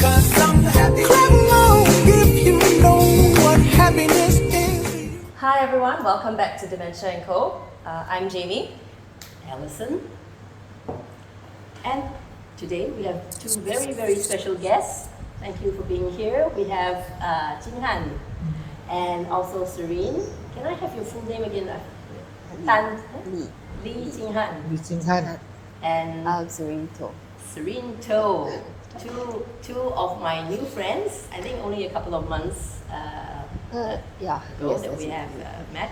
'cause I'm happy. Clap along if you know what happiness is. Hi everyone, welcome back to Dementia & Co. I'm Jamie. Allison. And today we have two very, very special guests. Thank you for being here. We have Jin Han and also Serene. Can I have your full name again? Tan Lee Jin Han Lee Jin Han. and Serene. Serene To. Two of my new friends. I think only a couple of months ago that we have met,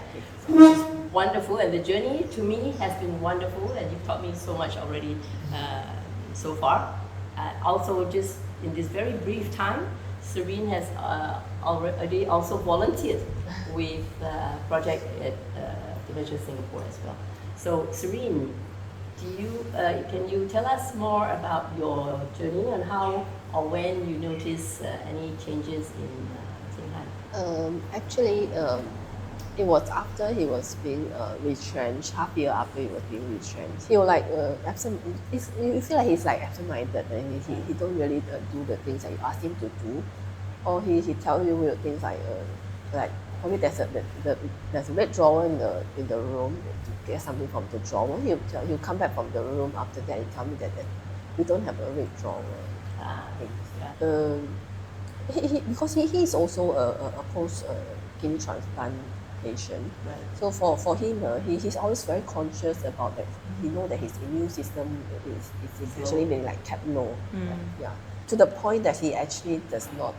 which is wonderful, and the journey to me has been wonderful, and you've taught me so much already so far. Also, just in this very brief time, Serene has already also volunteered with project at Dementia Singapore as well. So, Serene, can you tell us more about your journey and how or when you notice any changes in Jin Han? It was after he was being retrenched, half year after he was being retrenched. He was like absent. You feel like he's like absent-minded, and he don't really do the things that you ask him to do, or he tells you weird things like probably there's a red drawer in the room to get something from the drawer. He'll come back from the room after that and tell me that we don't have a red drawer. Because he is also a post kidney transplant patient. Right. So for him, he's always very conscious about that. He knows that his immune system is actually being like kept low. Yeah. To the point that he actually does not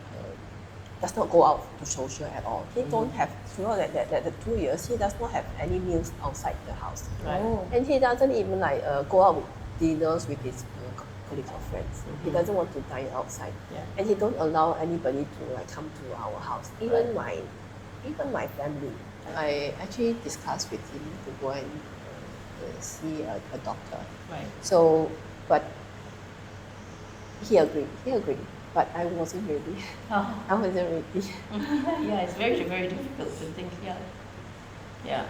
go out to social at all. He don't have throughout that 2 years. He does not have any meals outside the house. Right. And he doesn't even like go out with dinners with his colleagues or friends. He doesn't want to dine outside, and he don't allow anybody to like come to our house. Even my family. I actually discussed with him to go and see a doctor. Right. So, but he agreed. But I wasn't ready. Oh. I wasn't ready. Yeah, it's very, very difficult to think. Yeah.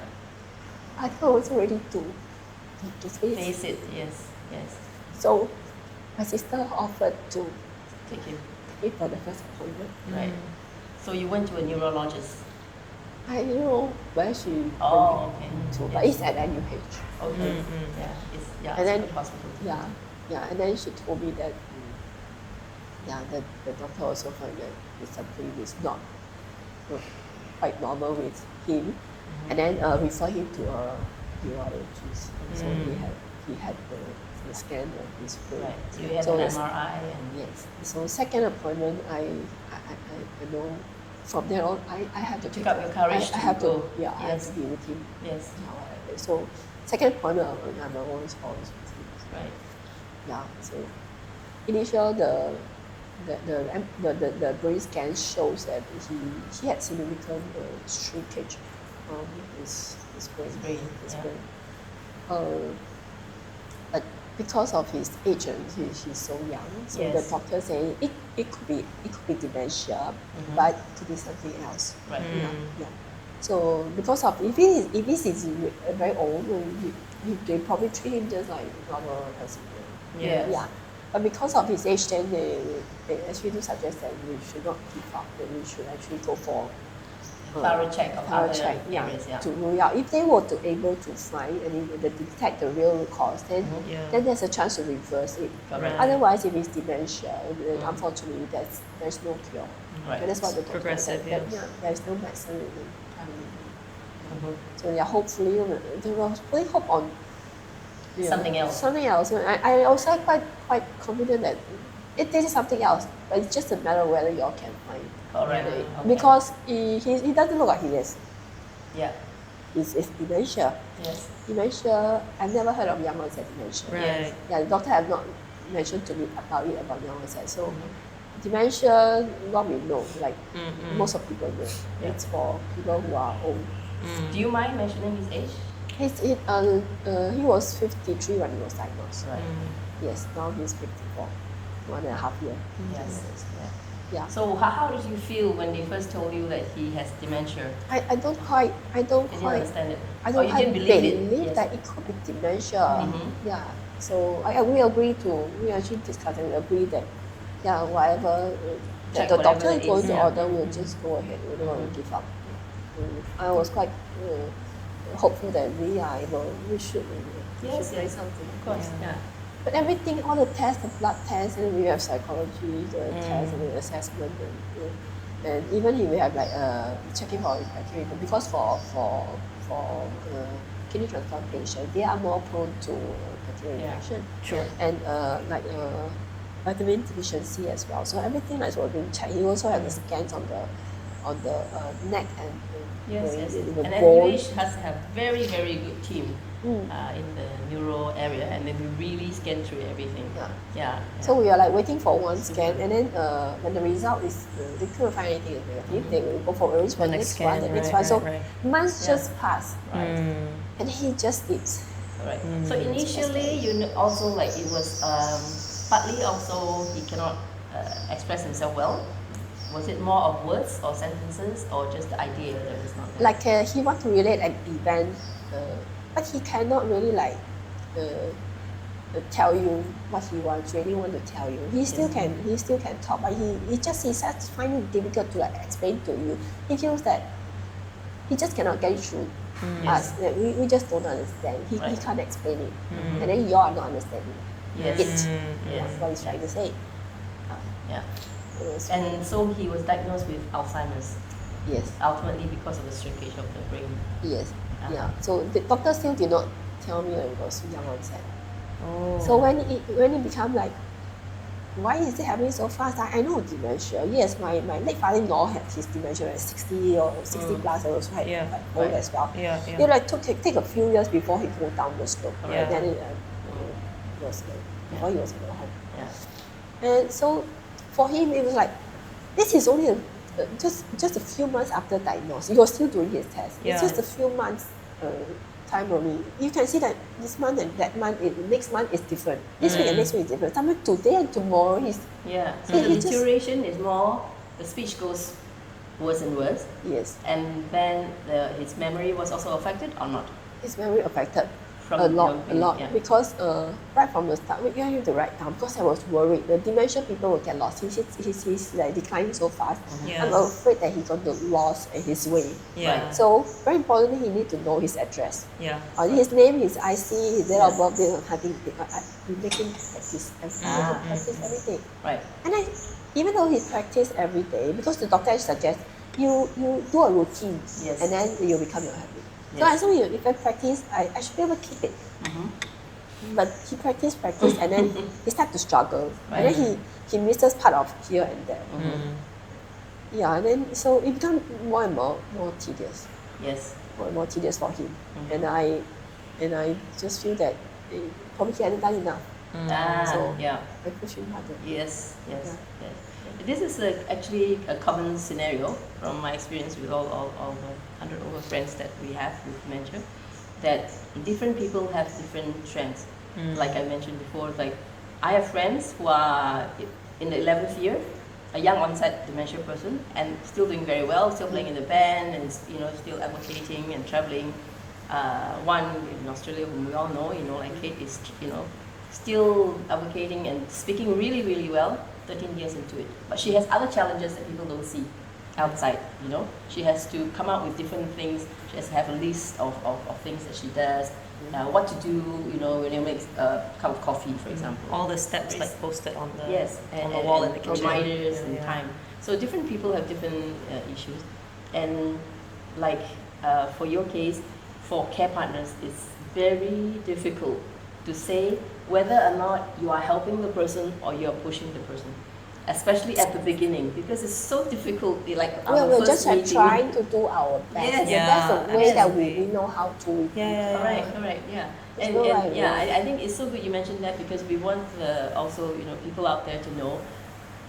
I thought I wasn't ready to Face it. Yes. So my sister offered to Take it. pay for the first appointment. Right. So you went to a neurologist. I don't know where she went Okay. to, but it's at NUH. Okay. Yeah. It's And then- a hospital. Yeah, and then she told me that the doctor also found that something is not quite normal with him, and then refer him to a neurologist. So he had the scan of his brain. Right. So you had So an it's- MRI and Yes. So second appointment, I know from there on I have to Took up your courage I to have to go. I have Yes. to be with him. yes. So second appointment, I'm always with him. Right. Yeah. So initial the brain scan shows that he had significant shrinkage on his brain. His brain, But because of his age, he's so young. So Yes. the doctor saying it could be dementia, but it could be something else. Right. Yeah. So because of if he is very old, they probably treat him just like normal person. Yes. Yeah. But because of his age, then they actually do suggest that we should not give up. That we should actually go for Thorough check of thorough other check, areas. Yeah. to rule out. If they were to able to find and they detect the real cause, then then there's a chance to reverse it. Correct. Otherwise, if it's dementia, then unfortunately, there's no cure. Right. And that's what the doctor Progressive, said. yes. There's no medicine really. So hopefully, they will hopefully hope on Something else. Something else. I also quite confident that this is something else, but it's just a matter of whether you all can find. Correct. it. Okay. Because he doesn't look like he is. Yeah. It's dementia. Yes. Dementia, I've never heard of young onset dementia. Right. Yeah, the doctor have not mentioned to me about young onset. So dementia, what we know, like most of people know, it's for people who are old. Do you mind mentioning his age? He was 53 when he was diagnosed. Right. Yes, now he's 54, 1.5 years. Yes. Yeah. So how did you feel when they first told you that he has dementia? I don't quite Did you understand it? I Or don't you quite didn't believe it? believe Yes. that it could be dementia. Mhm. Yeah. So we actually discussed and we agree that yeah, whatever Check the whatever doctor it is going is, to yeah. order, we'll just go ahead. We don't want to give up. I was quite hopeful that we should Yes, try yes, something. of course, yeah. But everything, all the tests, the blood tests, and we have psychology, the tests and the assessment, and even if we have like checking for bacteria, because for kidney transplant patients, they are more prone to bacterial Yeah. infection. Sure. And vitamin deficiency as well. So everything is being checked. He also has the scans on the neck and Yes, yes. the And bone. NUH has a very, very good team in the neuro area, and then we really scan through everything. Yeah. Yeah. So we are like waiting for one scan, and then when the result is they couldn't find anything negative, they will go for the next one, the next one. So months just pass, Right. and he just sleeps. Right. So initially, also like it was partly also he cannot express himself well. Was it more of words or sentences or just the idea that was not there? Like he want to relate an event, but he cannot really like tell you what he wants. Really want to tell you. He still can talk, but he just find it difficult to like explain to you. He feels that he just cannot get it through us. That we just don't understand. He Right. can't explain it, and then you are not understanding Yes. it. Yes. That's what he's trying to say. Yeah. Yes. And so he was diagnosed with Alzheimer's, Yes. ultimately because of the shrinkage of the brain. Yes. Uh-huh. Yeah. So the doctor still did not tell me when it was young onset. Oh. So when it become like, why is it happening so fast? I know dementia. Yes, my late father-in-law had his dementia at 60 or 60 plus. I was quite old Right. as well. Yeah, It like take a few years before he go down the slope. Yeah. Then it was before he was at home. Yeah. And so for him, it was like, this is only just a few months after diagnosis. He was still doing his test. Yeah. It's just a few months time only. You can see that this month and that month, next month is different. This week and next week is different. Sometimes today and tomorrow he's Yeah. So Yeah, the he just- deterioration is more, the speech goes worse and worse, yes, and then his memory was also affected or not? he's very affected. From A lot, young age, yeah. because right from the start, we have to write down because I was worried. The dementia people will get lost. He's like declining so fast. Yeah. I'm afraid that he's going to lose his way. Yeah. So very importantly, he need to know his address. Yeah. His name, his IC, his date of birth, we make him practice everything. Right. And even though he practice every day, because the doctor suggests you do a routine, Yes. and then you become your habit. So Yes. I told you, if I practice, I should be able to keep it. But he practice, and then he start to struggle, and then he misses part of here and there. Yeah, and then so it become more and more tedious, Yes. more and more tedious for him, and I just feel that probably he hadn't done enough. So Yeah. I push him harder. Yes, yes, Yeah. yes. This is actually a common scenario from my experience with all the 100 over friends that we have with dementia, that different people have different strengths. Like I mentioned before, like I have friends who are in the 11th year, a young onset dementia person, and still doing very well, still playing in the band, and still advocating and traveling. One in Australia, whom we all know, like Kate is, still advocating and speaking really, really well. 13 years into it, but she has other challenges that people don't see outside. She has to come up with different things. She has to have a list of things that she does, what to do. When you make a cup of coffee, for example. All the steps like posted on the Yes, on the wall in the kitchen. reminders and Yeah. time. So different people have different issues, and like for your case, for care partners, it's very difficult to say whether or not you are helping the person or you are pushing the person, especially at the beginning, because it's so difficult. Like on the We're first just like meeting. trying to do our best. Yes. And that's the Yeah, way that absolutely. we know how to. Yeah. Correct, yeah. There's And, no and right yeah, way. I think it's so good you mentioned that, because we want also people out there to know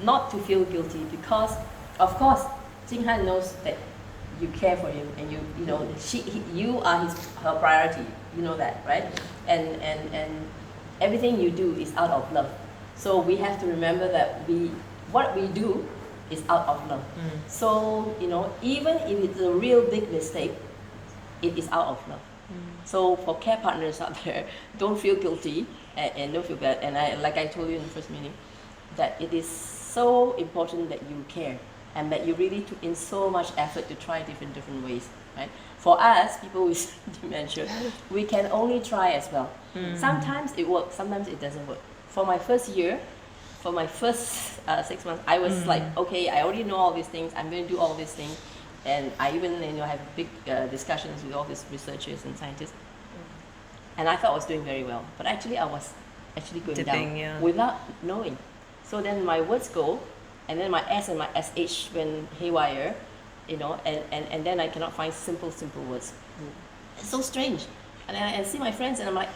not to feel guilty, because of course Jing Han knows that you care for him, and you are her priority. You know that, right? And everything you do is out of love. So we have to remember that what we do is out of love. So even if it's a real big mistake, it is out of love. So for care partners out there, don't feel guilty and don't feel bad. And like I told you in the first meeting, that it is so important that you care and that you really took in so much effort to try different ways, right? For us, people with dementia, we can only try as well. Sometimes it works, sometimes it doesn't work. For my first year, for my first 6 months, I was like, okay, I already know all these things, I'm going to do all these things. And I even have big discussions with all these researchers and scientists. And I thought I was doing very well. But actually, I was actually going Dipping, down yeah. without knowing. So then my words go, and then my S and my SH went haywire, and then I cannot find simple words. It's so strange. And then I see my friends and I'm like,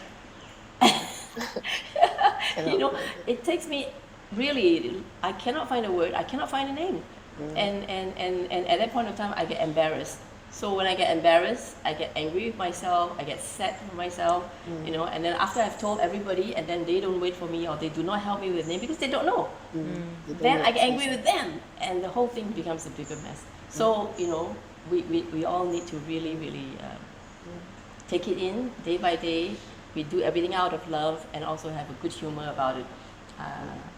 it takes me really, I cannot find a word, I cannot find a name. And at that point of time, I get embarrassed. So when I get embarrassed, I get angry with myself, I get sad with myself, and then after I've told everybody and then they don't wait for me or they do not help me with the name because they don't know. Then I get angry with them and the whole thing becomes a bigger mess. So, we all need to really take it in day by day. We do everything out of love and also have a good humor about it.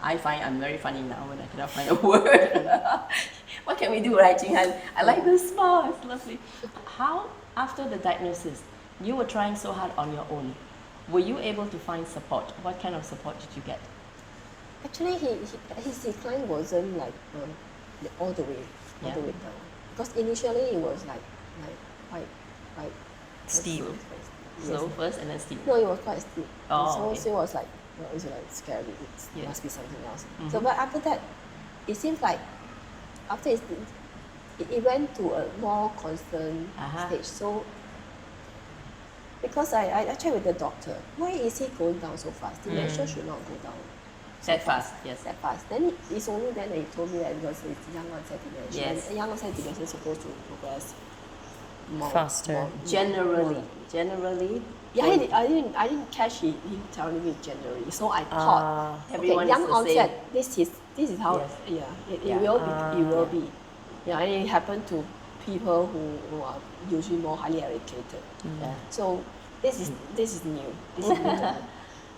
I find I'm very funny now when I cannot find a word. What can we do, right, Jing Han? I like this smile, it's lovely. How, after the diagnosis, you were trying so hard on your own, were you able to find support? What kind of support did you get? Actually, his decline wasn't like all the way down. Because initially it was like quite Steep. Slow first and then steep. No, it was quite steep. Oh, So it was like, it was like scary. It Yeah. must be something else. So, but after that, it seems like after it went to a more constant stage. So because I checked with the doctor, why is he going down so fast? Dementia should not go down That fast, yes. that fast. Then it's only then that he told me that because it's young onset dementia. Yes. And young onset dementia is supposed to progress Faster. Generally. Yeah, I didn't catch him telling me generally. So I thought, Everyone okay, young is the onset. same. This is how. Yes. It Yeah. will be. Yeah, and it happened to people who are usually more highly educated. Yeah. So this is new. This is new to me.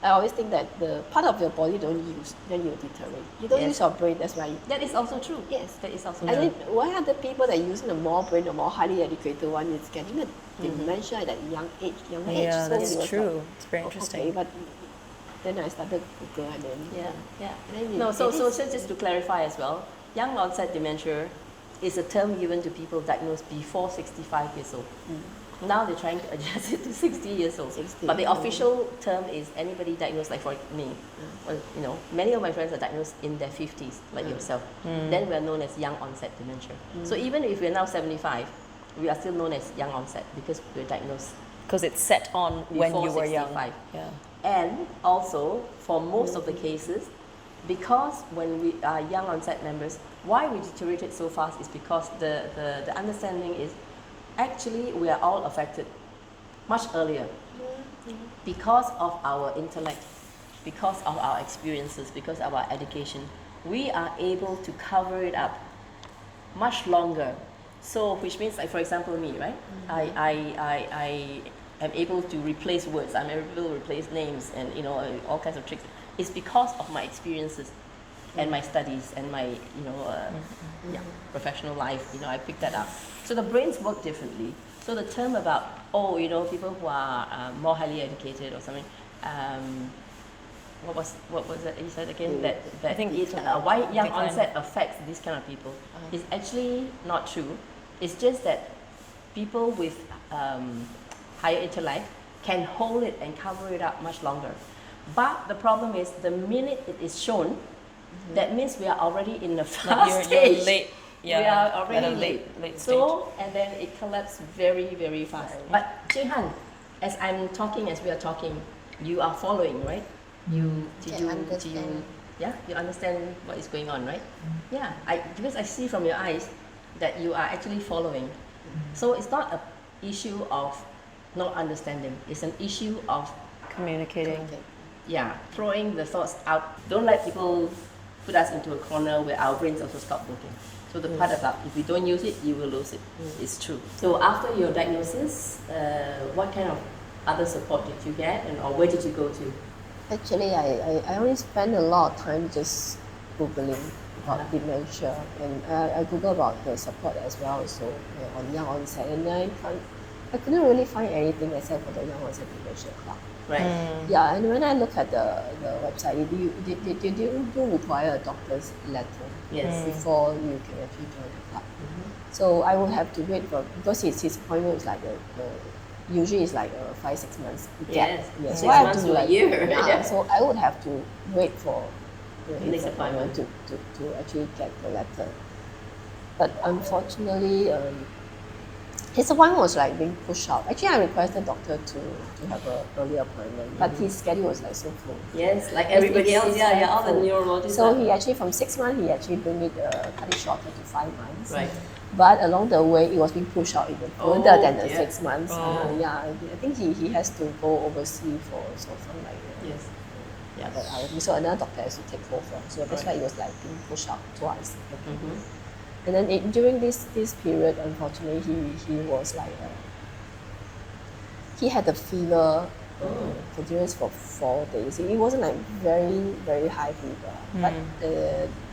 I always think that the part of your body don't use, then you deteriorate. You don't Yes. use your brain, that's why. That is also true. Yes. That is also And true. then why are the people that using the more brain, the more highly educated one is getting a dementia at that young age? Yeah, So that's it was true. like, It's very okay, interesting. but then I started Google and then Yeah. and then No, it so is- just to clarify as well, young onset dementia is a term given to people diagnosed before 65 years old. Now they're trying to adjust it to 60 years old. 60, But the official term is anybody diagnosed, like for me. Well, many of my friends are diagnosed in their 50s, like yourself. Then we are known as young onset dementia. So even if we're now 75, we are still known as young onset because we're diagnosed. Because it's set on when Before you were young. 65. Yeah. And also, for most of the cases, because when we are young onset members, why we deteriorated so fast is because the understanding is actually we are all affected much earlier because of our intellect, because of our experiences, because of our education. We are able to cover it up much longer. So, which means, like for example, me, right? I am able to replace words. I'm able to replace names, and all kinds of tricks. It's because of my experiences and my studies and my professional life. I picked that up. So the brains work differently. So the term about people who are more highly educated or something. What was that you said again? That I think why young decline. onset affects these kind of people is actually not true. It's just that people with higher intellect can hold it and cover it up much longer. But the problem is the minute it is shown, that means we are already in the fast You're stage. late. Yeah. We are at a already late So, and then it collapses very, very fast. But Jing Han, as we are talking, you are following, right? You understand. you understand what is going on, right? Yeah, because I see from your eyes that you are actually following. So it's not an issue of not understanding. It's an issue of Communicating. throwing the thoughts out. Don't let people put us into a corner where our brains also stop working. So the part about if you don't use it, you will lose it. It's true. So after your diagnosis, what kind of other support did you get, or where did you go to? Actually, I only spend a lot of time just Googling about dementia, and I Google about the support as well, so on young onset, and I couldn't really find anything except for the young onset dementia club. Right. Yeah, and when I look at the website, they do require a doctor's letter Yes. before you can actually join the club. So I will have to wait for, because his appointment is like usually it's like 5-6 months gap. Yes, So 6 I have months to to a like, year. Yeah, Yeah. so I would have to wait for his Next appointment. to actually get the letter. But unfortunately, his appointment was like being pushed out. Actually, I requested doctor to have an early appointment, but his schedule was like so full. Yes, like everybody else. Yeah, all the full. neurologists. So are- he actually from 6 months, he actually bring it cut it shorter to 5 months. Right. But along the way, it was being pushed out even further Oh, than the dear. 6 months. Oh. Yeah, I think he has to go overseas for something like that. Yes. Yeah. But so another doctor has to take over. So that's why Right. it was like being pushed out twice. Mhm. And then during this period, unfortunately, he was like he had a fever continuous for 4 days. It wasn't like very high fever, but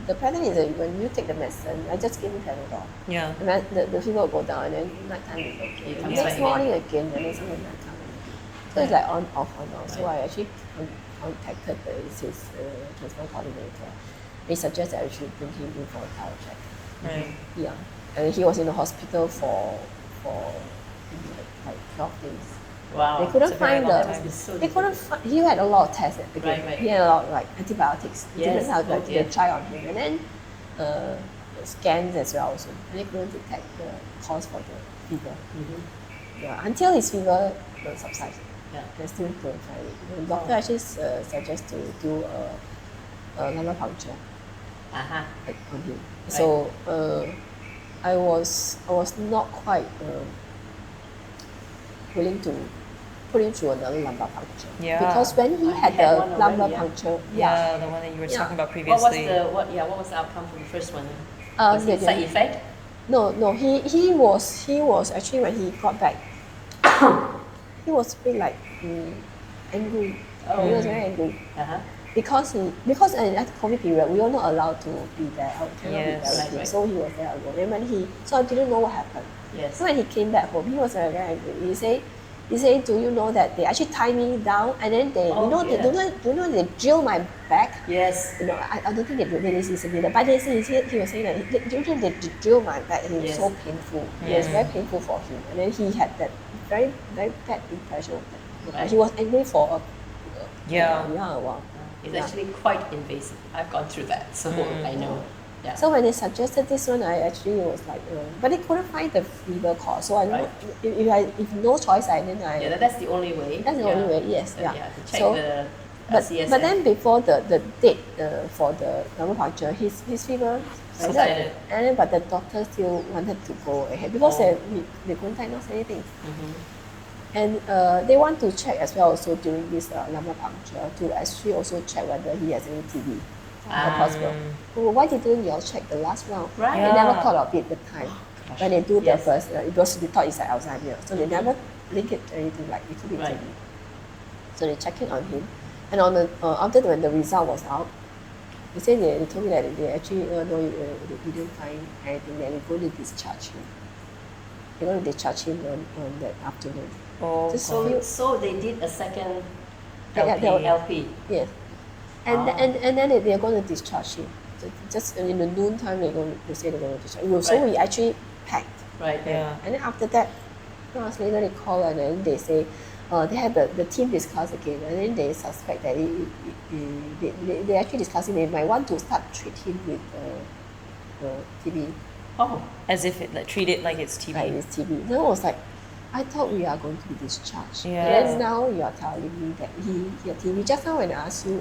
the pattern is that when you take the medicine, I just give him Panadol. Yeah. The fever will go down, and then nighttime is okay. It And comes next back morning again, and then something nighttime again. So it's like on off. So I actually contacted his transplant coordinator. He suggested I should bring him in for a thorough check. Right. Yeah, and he was in the hospital for like 12 days. Wow. They couldn't It's a very find long the. time. It's so They couldn't find. He had a lot of tests at the beginning. Right. He had a lot of like antibiotics. Yes, Different types oh like dear. they try on him, and then scans as well. Also, and they couldn't detect the cause for the fever. Yeah, until his fever subsides. Yeah. They still couldn't find it. The doctor actually suggests to do a lumbar puncture Uh-huh. on him. So I was not quite willing to put him through another lumbar puncture. Yeah. Because when he Oh, had he had the one already, lumbar yeah. puncture, Yeah, the one that you were Yeah. talking about What previously. was the outcome from the first one? Uh, Was it the- side effect? No, he was actually when he got back, he was feeling like angry. He was very angry. Uh-huh. Because at the COVID period, we were not allowed to be there. I cannot be Yes. there with Right, him. right. So he was there alone. And so I didn't know what happened. Yes. So when he came back home, he was very, very angry. He said, do you know that they actually tie me down and then they, Oh, they dear. do you know they drill my back? Yes. You know, I don't think they really listen that. But he was saying that they drill my back and it was Yes. so painful. It was very painful for him. And then he had that very, very bad impression of that. Right. He was angry for a while. It's Yeah. actually quite invasive. I've gone through that, so I know. Yeah. So when they suggested this one, I actually was like, but they couldn't find the fever cause. So I know Right. if no choice, then I yeah, that's the only way. that's the Yeah. only way. Yes, So, yeah. to check So, the but CSF. then before the date for the lumbar puncture, his fever Subsided. and then but the doctor still wanted to go ahead because Oh. they couldn't diagnose anything. Mhm. And they want to check as well also during this lumbar puncture to actually also check whether he has any TB. Possible. Well, why didn't you all check the last round? Right. They never Yeah. thought of it at the time. When they do the Yes. first, because they thought it's like Alzheimer's. So they never link it to anything like it could be Right. TB. So they checked it on him. And on the, after when the result was out, they told me that they actually, no, they didn't find anything. They're going to discharge him. They're going to discharge him on that afternoon. Oh, Just God. few- So they did a second Yeah, LP. they were- LP. Yes. And, Ah. and then they're going to discharge him. Just in the noon time, they say they're going to discharge him. So Right. we actually packed. Right. Yeah. And then after that, 2 hours later, they call and then they say, they have the team discuss again, and then they suspect that they actually discussing they might want to start treat him with TB, Oh. As if it, like, treat it like it's TB. like it's TB. Then I was like, I thought we are going to be discharged. Yeah. And then now you are telling me that he had TB. Just now when I asked you,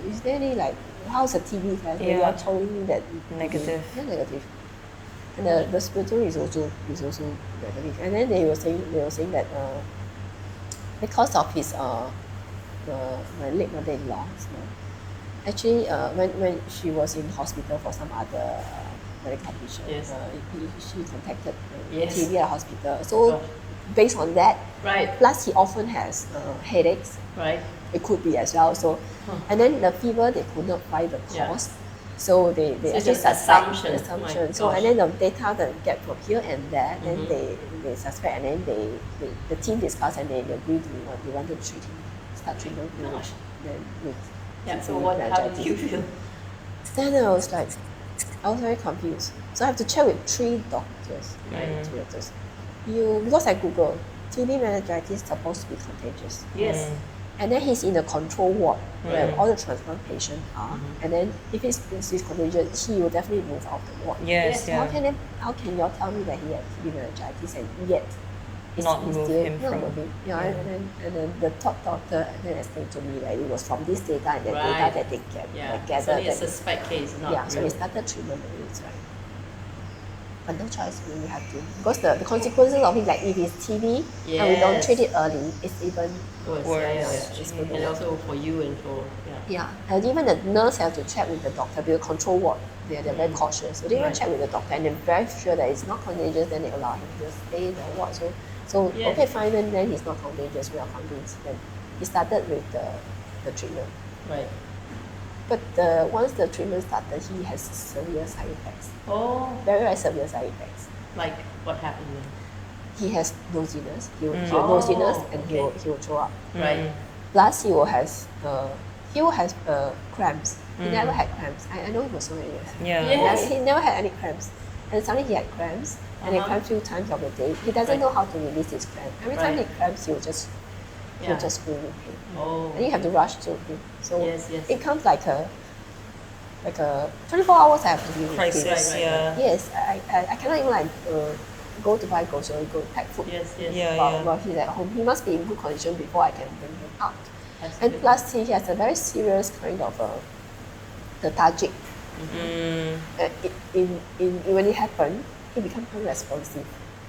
is there any like, how's a TB test? And you Yeah. are telling me that Negative. Yeah, negative. And the respiratory is also negative. And then they were saying that because of his my late mother-in-law, actually when she was in hospital for some other medical condition, Yes. she contacted Yes. TB at hospital. So Gosh. based on that, Right. plus he often has headaches. Right. It could be as well. So, and then the fever they could not find the Yeah. cause. So they So it's actually just suspect assumption. My So gosh. and then the data that get from here and there, then they suspect, and then the team discuss and they agree to they want to treat him, start treatment Gosh. with Yeah. So with what? How did meningitis. you feel? Then I was like, I was very confused. So I have to check with 3 doctors, right? 3 doctors. Because I Google, TB meningitis is supposed to be contagious. Yes. And then he's in a control ward where all the transplant patients are. And then if he's contagious, he will definitely move out the ward. Yes, So yeah. how can y'all tell me that he had TB meningitis and yet Not move him not from- moving? Yeah, yeah. And then the top doctor then explained to me that it was from this data and the data Right. that they get Yeah. that So gathered. it's a that- suspect case, not yeah, so real. we started treatment with it, right? But no choice, we have to. Because the consequences of it, like if it's TB and we don't treat it early, it's even Worse. Worse. Yeah. It's good. And also for you and for Yeah, and even the nurse have to check with the doctor because control ward, they're very cautious. So they even Right. check with the doctor and they're very sure that it's not contagious, then they allow him to stay in the ward. So Yeah. okay, fine, then he's not contagious, we are convinced. Then he started with the treatment. Right. But once the treatment started, he has severe side effects. Oh, Very, very severe side effects. like what happened then? He has nosiness. He will Oh, nosiness and okay. he will throw up. Right. Plus he will has cramps. He never had cramps. I know him for so many years. Yeah. Yes. He never had any cramps. And suddenly he had cramps, and he cramps few times of the day. He doesn't Right. know how to release his cramp. Every time Right. he cramps, he'll just Yeah. scream in pain. Oh. And you have to rush to him. So Yes, yes. it comes like a 24 hours I have to be with him. Crisis, Right. yeah. Yes, I cannot even like go to buy groceries, go pack food. Yes, yes. Yeah. While he's at home. He must be in good condition before I can bring him out. Absolutely. And plus, he has a very serious kind of lethargic. When it happened, he became unresponsive.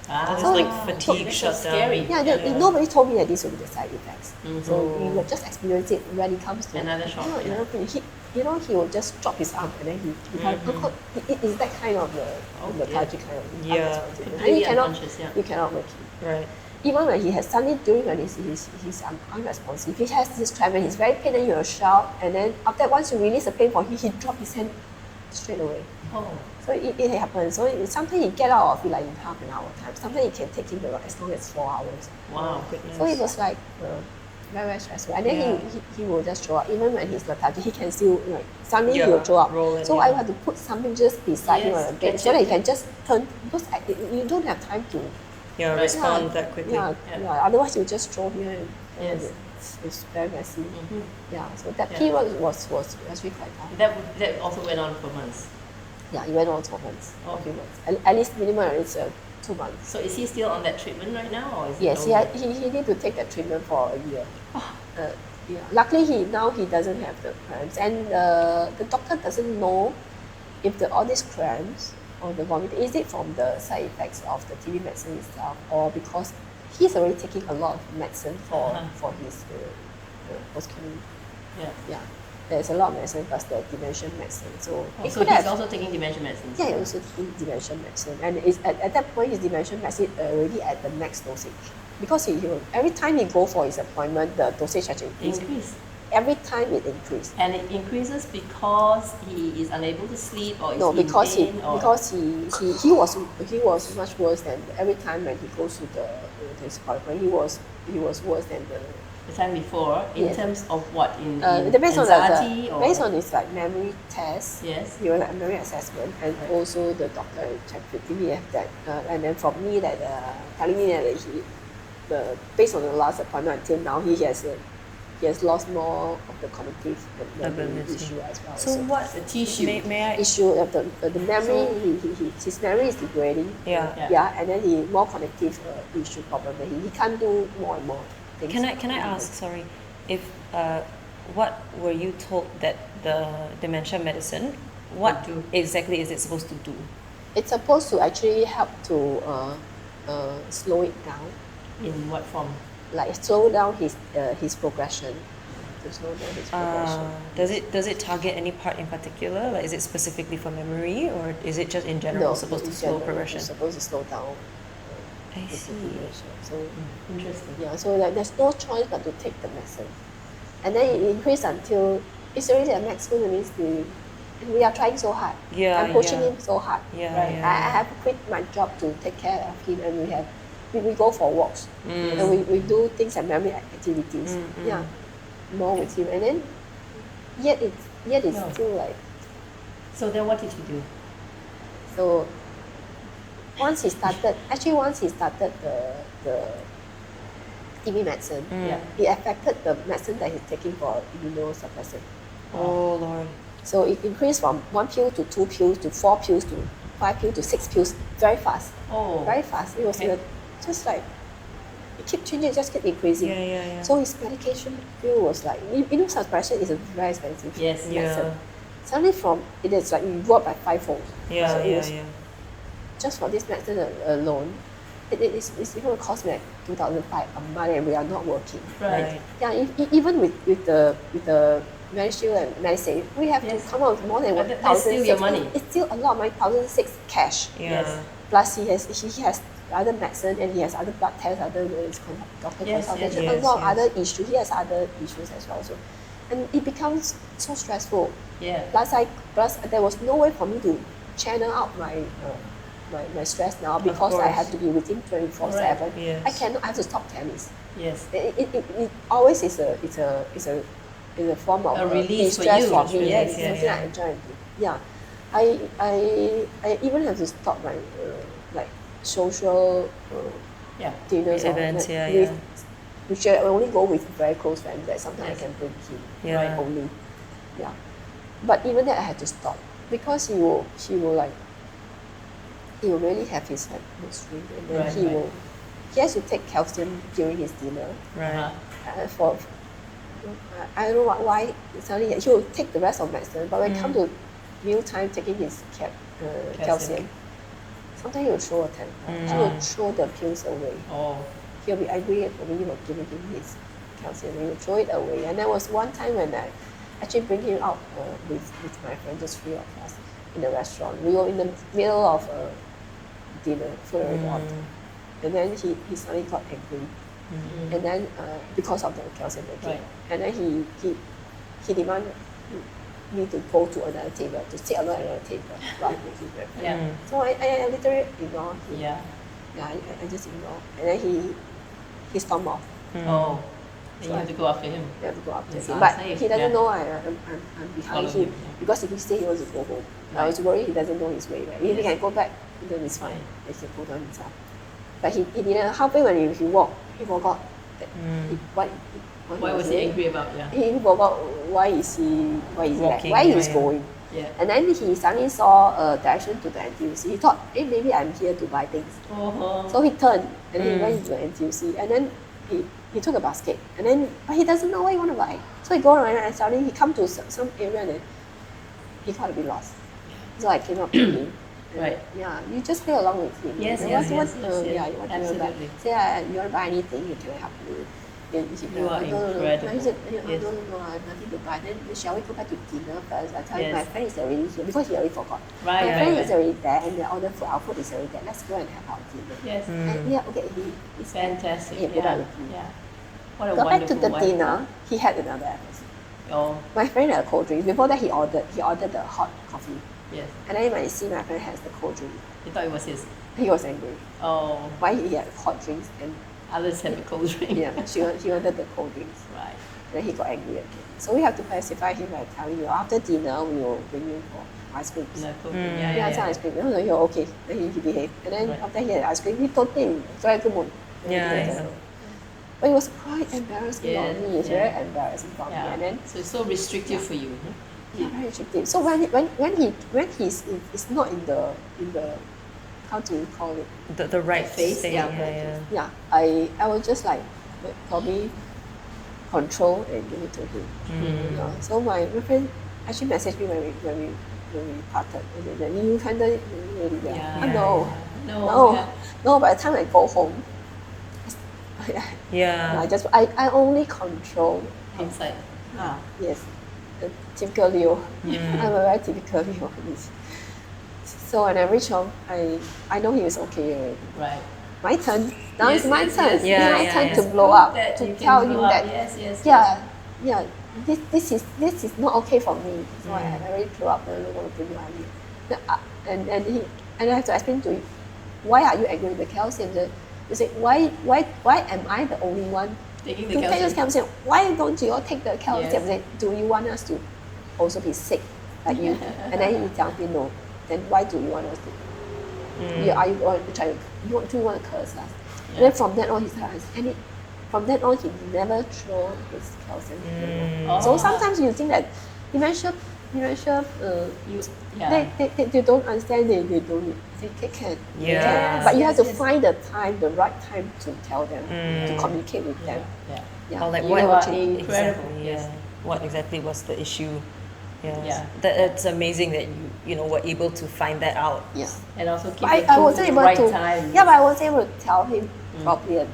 Ah, It's So- like that's fatigue so shut down. scary. Nobody told me that this would be the side effects. So we will just experience it when it comes to Another shock, You know, yeah. he will just drop his arm and then he becomes it is that kind of lethargic kind of Yeah. unresponsive. And Completely you cannot unconscious, yeah. you cannot wake him. Right. Even when he has suddenly during when he's unresponsive, he has this cramp and he's very pain, then you will shout, and then after once you release the pain for him, he drop his hand straight away. Oh. So it happens. So sometimes he get out of it like in half an hour time. Sometimes it can take him as long as 4 hours. Wow. So it was like very, very stressful. And then Yeah. he will just throw up. Even when he's lethargic, he can still like suddenly he Yeah, will throw up. roll in, So yeah. I have to put something just beside him Yes, on the bed catch so that it. he can just turn because you don't have time to Yeah, Right. respond that quickly. yeah, Yeah. yeah. Otherwise, you just throw here and Yes. it's very messy. Mhm. Yeah, so that Yeah. period was actually quite tough. That also went on for months. Yeah, it went on for months, Oh. a few months. At least minimum it's 2 months. So is he still on that treatment right now, or is Yes, it over? he need to take that treatment for a year. Yeah. Luckily, he doesn't have the cramps, and the doctor doesn't know if all these cramps or the vomit is it from the side effects of the TB medicine itself, or because he's already taking a lot of medicine for his post-acute. Yeah. Yeah, there's a lot of medicine plus the dementia medicine. So Oh, it so could he's have. also taking dementia medicine. Yeah, he also taking dementia medicine, and at that point his dementia medicine already at the max dosage because he will, every time he go for his appointment, the dosage actually increase. Increase. Every time it increase. And it increases because he is unable to sleep, or is No, he in because pain, or he was much worse than every time when he goes to his appointment. He was worse than the time before, in Yes. terms of what? In it depends on anxiety, or based on his like memory test. Yes. He was like memory assessment, and also the doctor checked with me that, and then from me that telling me that based on the last appointment until now he has lost more of the cognitive memory Ability. issue as well. So what the tissue. may I issue of the memory, his memory is degrading. Yeah. Yeah. And then he more cognitive issue problem. He can't do more and more things. can I ask, sorry, if what were you told that the dementia medicine, what do? exactly is it supposed to do? It's supposed to actually help to slow it down, In what form? like slow down his progression. To slow down his progression. Does it target any part in particular? Like, is it specifically for memory, or is it just in general supposed to in slow general, progression? It's supposed to slow down. I his see. progression. So Interesting. yeah, so like there's no choice but to take the medicine, and then it increase until it's already at maximum. That means And we are trying so hard. Yeah, I'm pushing yeah. him so hard. Yeah, Right. yeah, I have to quit my job to take care of him, and we go for walks, and we do things and memory activities. Yeah, more with him, and then yet it's No. still like So then what did you do? so. Once he started the TB medicine, Yeah. it affected the medicine that he's taking for immunosuppressant. Oh Lord. So it increased from 1 pill to 2 pills to 4 pills to 5 pills to 6 pills very fast. Oh. Very fast. It was Okay. just like it kept changing, it just kept increasing. Yeah, yeah, yeah. So his medication bill was like immunosuppression is a very expensive Yes. medicine. Yeah. Suddenly from it is like you go up by fivefold. Yeah, So it yeah, was yeah. just for this medicine alone, it's going to cost me like 2,500 a month, and we are not working. Right. Yeah, even with the Medishield and Medisave, we have Yes. to come out with more than But that's still 1,006. your money. It's still a lot of money, 1,006 cash. Yeah. Yes. Plus he has other medicine, and he has other blood tests, other doctor Yes, consultation, yes, a lot of yes. other issues. He has other issues as well. So, and it becomes so stressful. Yeah. Plus there was no way for me to channel out my stress now, because I course. have to be with him 24/7. Yes. I cannot. I have to stop tennis. Yes. It always is a form of A release for de-stress you. for It's me. release, Yes, yeah, something yeah. I enjoy. Yeah, I even have to stop my like social Yeah. dinners or Events, like yeah, with, yeah. which I only go with very close friends. That sometimes Yes. I can bring him. Yeah. Right, only. Yeah, but even that I had to stop, because he will really have his like mood swing, and then Right, he has to take calcium during his dinner. Right. For I don't know why suddenly he will take the rest of medicine, but when it comes to meal time, taking his calcium, sometimes he will throw a temper. He will throw the pills away. Oh. He'll be angry at me for giving him his calcium. He will throw it away. And there was one time when I actually bring him out with my friends, just 3 of us, in a restaurant. We were in the middle of dinner, food already ordered. And then he suddenly got angry. And then because of the calcium again. Right. And then he demanded me to go to another table, to sit alone at another table rather than with my friend. Yeah. So I literally ignored him. Yeah. Yeah, I just ignore. And then he stormed off. Oh. And you have to go after him. I have to go after It's him. But unsafe, he doesn't yeah. know I'm behind Follow him. him, yeah. Because if he stays, he wants to go home. I was worried he doesn't know his way. Right? If he can go back, then it's fine. He can go down himself. But he didn't. Halfway when he walked, he forgot that Why was he angry about? Yeah. He forgot why is he Walking, why he's yeah. going. Yeah. And then he suddenly saw a direction to the NTUC. He thought, hey, maybe I'm here to buy things. Oh. So he turned and then he went into the NTUC, and then he took a basket, and then but he doesn't know what he want to buy. So he go around and suddenly he come to some area, and then he got a bit lost. So I came up to him. and, Right. Yeah, you just play along with him. Yes, And yes, what, yes, what, yes, yes. Yeah, what do you want to buy? Absolutely. Say, you want to buy anything? Can I help you? Then he said, You are no. incredible. He said, Yes. no, I have nothing to buy. Then shall we go back to dinner first? I tell you, Yes. my friend is already here, because he already forgot. Right, My right, friend right. is already there, and the order food, our food is already there. Let's go and have our dinner. Yes. And yeah, okay, he's Fantastic. He put Yeah. up with me. Yeah. What a Go back to wonderful the wife. dinner, he had another episode. Oh. My friend had a cold drink. Before that, he ordered the hot coffee. Yes. And then when I see my friend has the cold drink, You thought it was his. he was angry. Oh. Why he had hot drinks, and Others have a cold drink. yeah, he wanted the cold drinks. Right. Then he got angry again. So we have to pacify him by telling you, after dinner, we will bring you for ice cream. No, cold drink. Yeah, Yeah, yeah, it's yeah. ice cream. No, you're okay. Then he behaved. And then Right. after he had ice cream, he told him, very good mood. Yeah, yeah. But it was quite embarrassing Yeah, for me. It's yeah. very embarrassing for me. And then So it's so restrictive for you. yeah, very restrictive. So when he's not in the how do you call it? The right Face, state. yeah. Yeah, I will just like probably control and give it to him. Yeah. So my friend actually messaged me when we parted. And then you handle it really well. Yeah. No, No. Yeah. no. By the time I go home, Yeah. I only control. Inside. Ah. Yes, the typical Leo. I'm a very typical Leo. So when I reach home, I know he was okay already. Right. My turn. Now Yes, it's my yes, turn. yes. It's Yeah, my yeah, turn yeah. to blow up, That to you can tell blow you up. that Yes, yes. yeah, this is not okay for me. So I already threw up. I don't want to bring you IV. And I have to explain to him, why are you angry with the calcium? They say, why am I the only one Taking to the take this calcium. calcium? Why don't you all take the calcium? Yes. Then, do you want us to also be sick like you? And then he tells me no. Then why do you want us to? Are you going to try? Do you want to curse us? And then from then on, he started, and from then on, he never throw his calcium. Oh. So sometimes you think that dementia, they don't understand. They don't. They can. Yeah. But you have to Yes. find the right time to tell them, to communicate with them. Yeah. Yeah. Or like You what are exactly, incredible. yeah. What exactly was the issue? Yeah. That's amazing that you know were able to find that out. Yeah. And also keep I it cool wasn't at the able right to. time. Yeah, but I was able to tell him properly and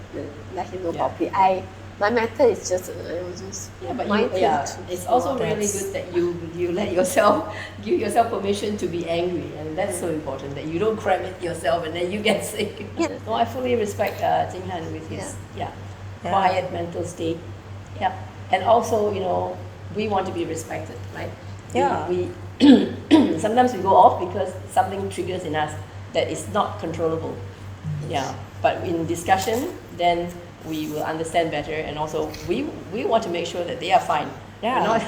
let him know Yeah. properly. My method is just I was just Yeah, but my you, yeah, thing to it's follow also up. really That's- good that you let yourself give yourself permission to be angry, and that's so important that you don't cram it yourself and then you get sick. Yeah. No, I fully respect Jing Han with his Yeah. quiet mental state. Yeah, and also we want to be respected, right? Yeah. We sometimes we go off because something triggers in us that is not controllable. Yeah, but in discussion, then we will understand better, and also we want to make sure that they are fine. Yeah. We're not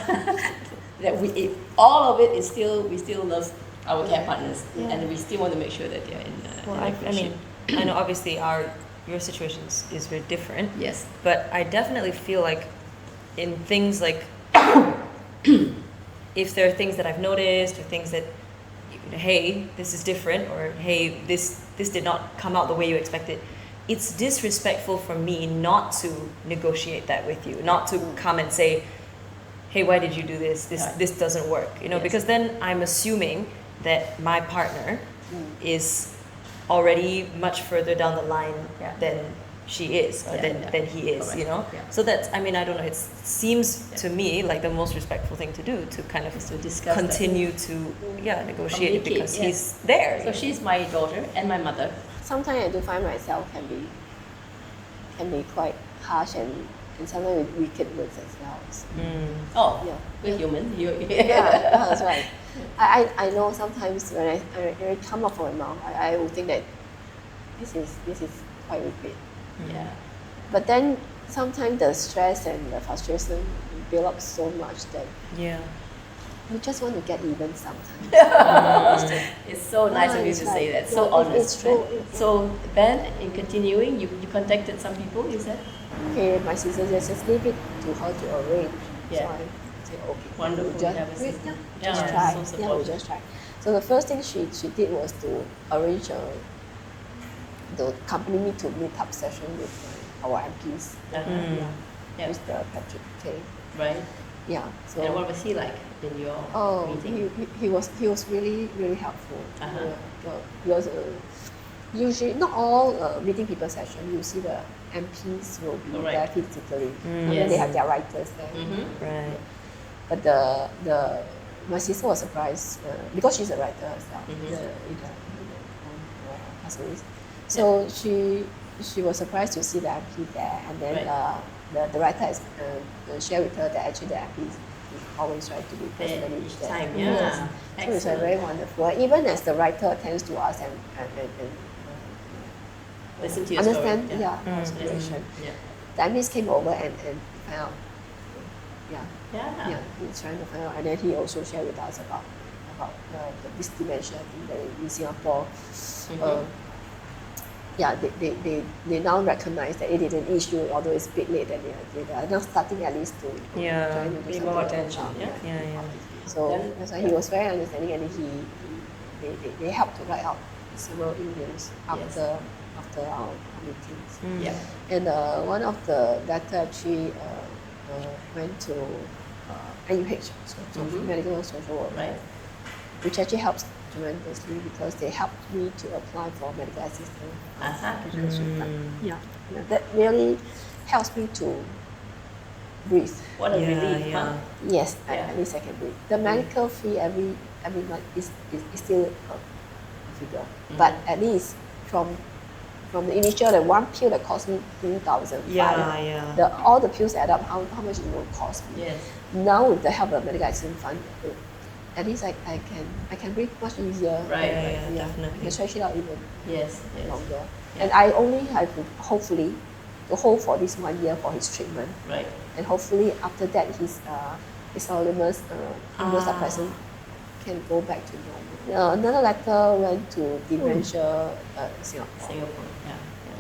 that all of it is we still love our care partners, and we still want to make sure that they're in. Well, in a I good mean, shape. I know obviously your situation is very different. Yes. But I definitely feel like in things like if there are things that I've noticed or things that hey, this is different, or hey, this did not come out the way you expected, it's disrespectful for me not to negotiate that with you, not to come and say, hey, why did you do this? Right. This doesn't work, Yes. because then I'm assuming that my partner is already much further down the line Yeah. than she is, or Yeah, than he is, Correct. Yeah. So that's, I mean, I don't know, it seems to me like the most respectful thing to do, to kind of Is to discuss that. continue to, negotiate it Communicate, because yes. he's there. So she's my daughter and my mother. Sometimes I do find myself can be quite harsh and sometimes with wicked words as well. So, Oh, Yeah. we're human. yeah, that's right. I know sometimes when I come up from my mouth, I will think that this is quite wicked. Yeah. But then sometimes the stress and the frustration build up so much that Yeah. you just want to get even sometimes. It's so nice of you it's to right. say that. So Yeah, honest. it's true. right? So then, in continuing, you contacted some people. You said. Okay, my sister just leave it to her to arrange. Yeah. So I say, okay. Wonderful we'll to just, have a sister. just Yeah, try. so Yeah, we supportive. just try. So the first thing she did was to arrange the company me to meet up session with our MPs. Yeah. Mr. Patrick K. Right. Yeah. So And what was he like in your meeting? he was really helpful. Uh-huh. Because usually not all meeting people session you see the MPs will be Correct. there physically. And then Yes. they have their writers there. Right. But my sister was surprised because she's a writer herself. So she was surprised to see the MP there, and then the writer has shared with her that actually the MP is always trying to be There personally each there. time, Yes. yeah. So it's Excellent. very wonderful. Even as the writer attends to us and Listen to your understand, story. our situation. Yeah. The MPs came over and found out. Yeah. He's trying to find out, and then he also shared with us about this dementia thing that in Singapore. They now recognize that it is an issue, although it's a bit late, and they are now starting at least to try to do Pay something more about attention. it. Yeah. So Then- that's why he was very understanding, and they helped to write out several emails after our meetings. Yeah. And one of the letter actually went to NUH, so medical social work, Right. which actually helps tremendously because they helped me to apply for medical assistance. Yeah, that really helps me to breathe. What a Yeah, relief, yeah. huh? Yes, Yeah. at least I can breathe. The medical fee every month is still a figure, but at least from from the initial the one pill that cost me 2,005. Yeah. All the pills add up, how much it will cost me. Yes. Now with the help of the medical accident fund, at least I can breathe much easier. Right, Yeah, right. yeah, I definitely. can stretch it out even Yes, yes. longer. Yeah. And I only have to hopefully to hold for this 1 year for his treatment. Right. And hopefully after that his Alzheimer's immunosuppressant can go back to normal. Another letter went to Dementia Singapore. Singapore, yeah.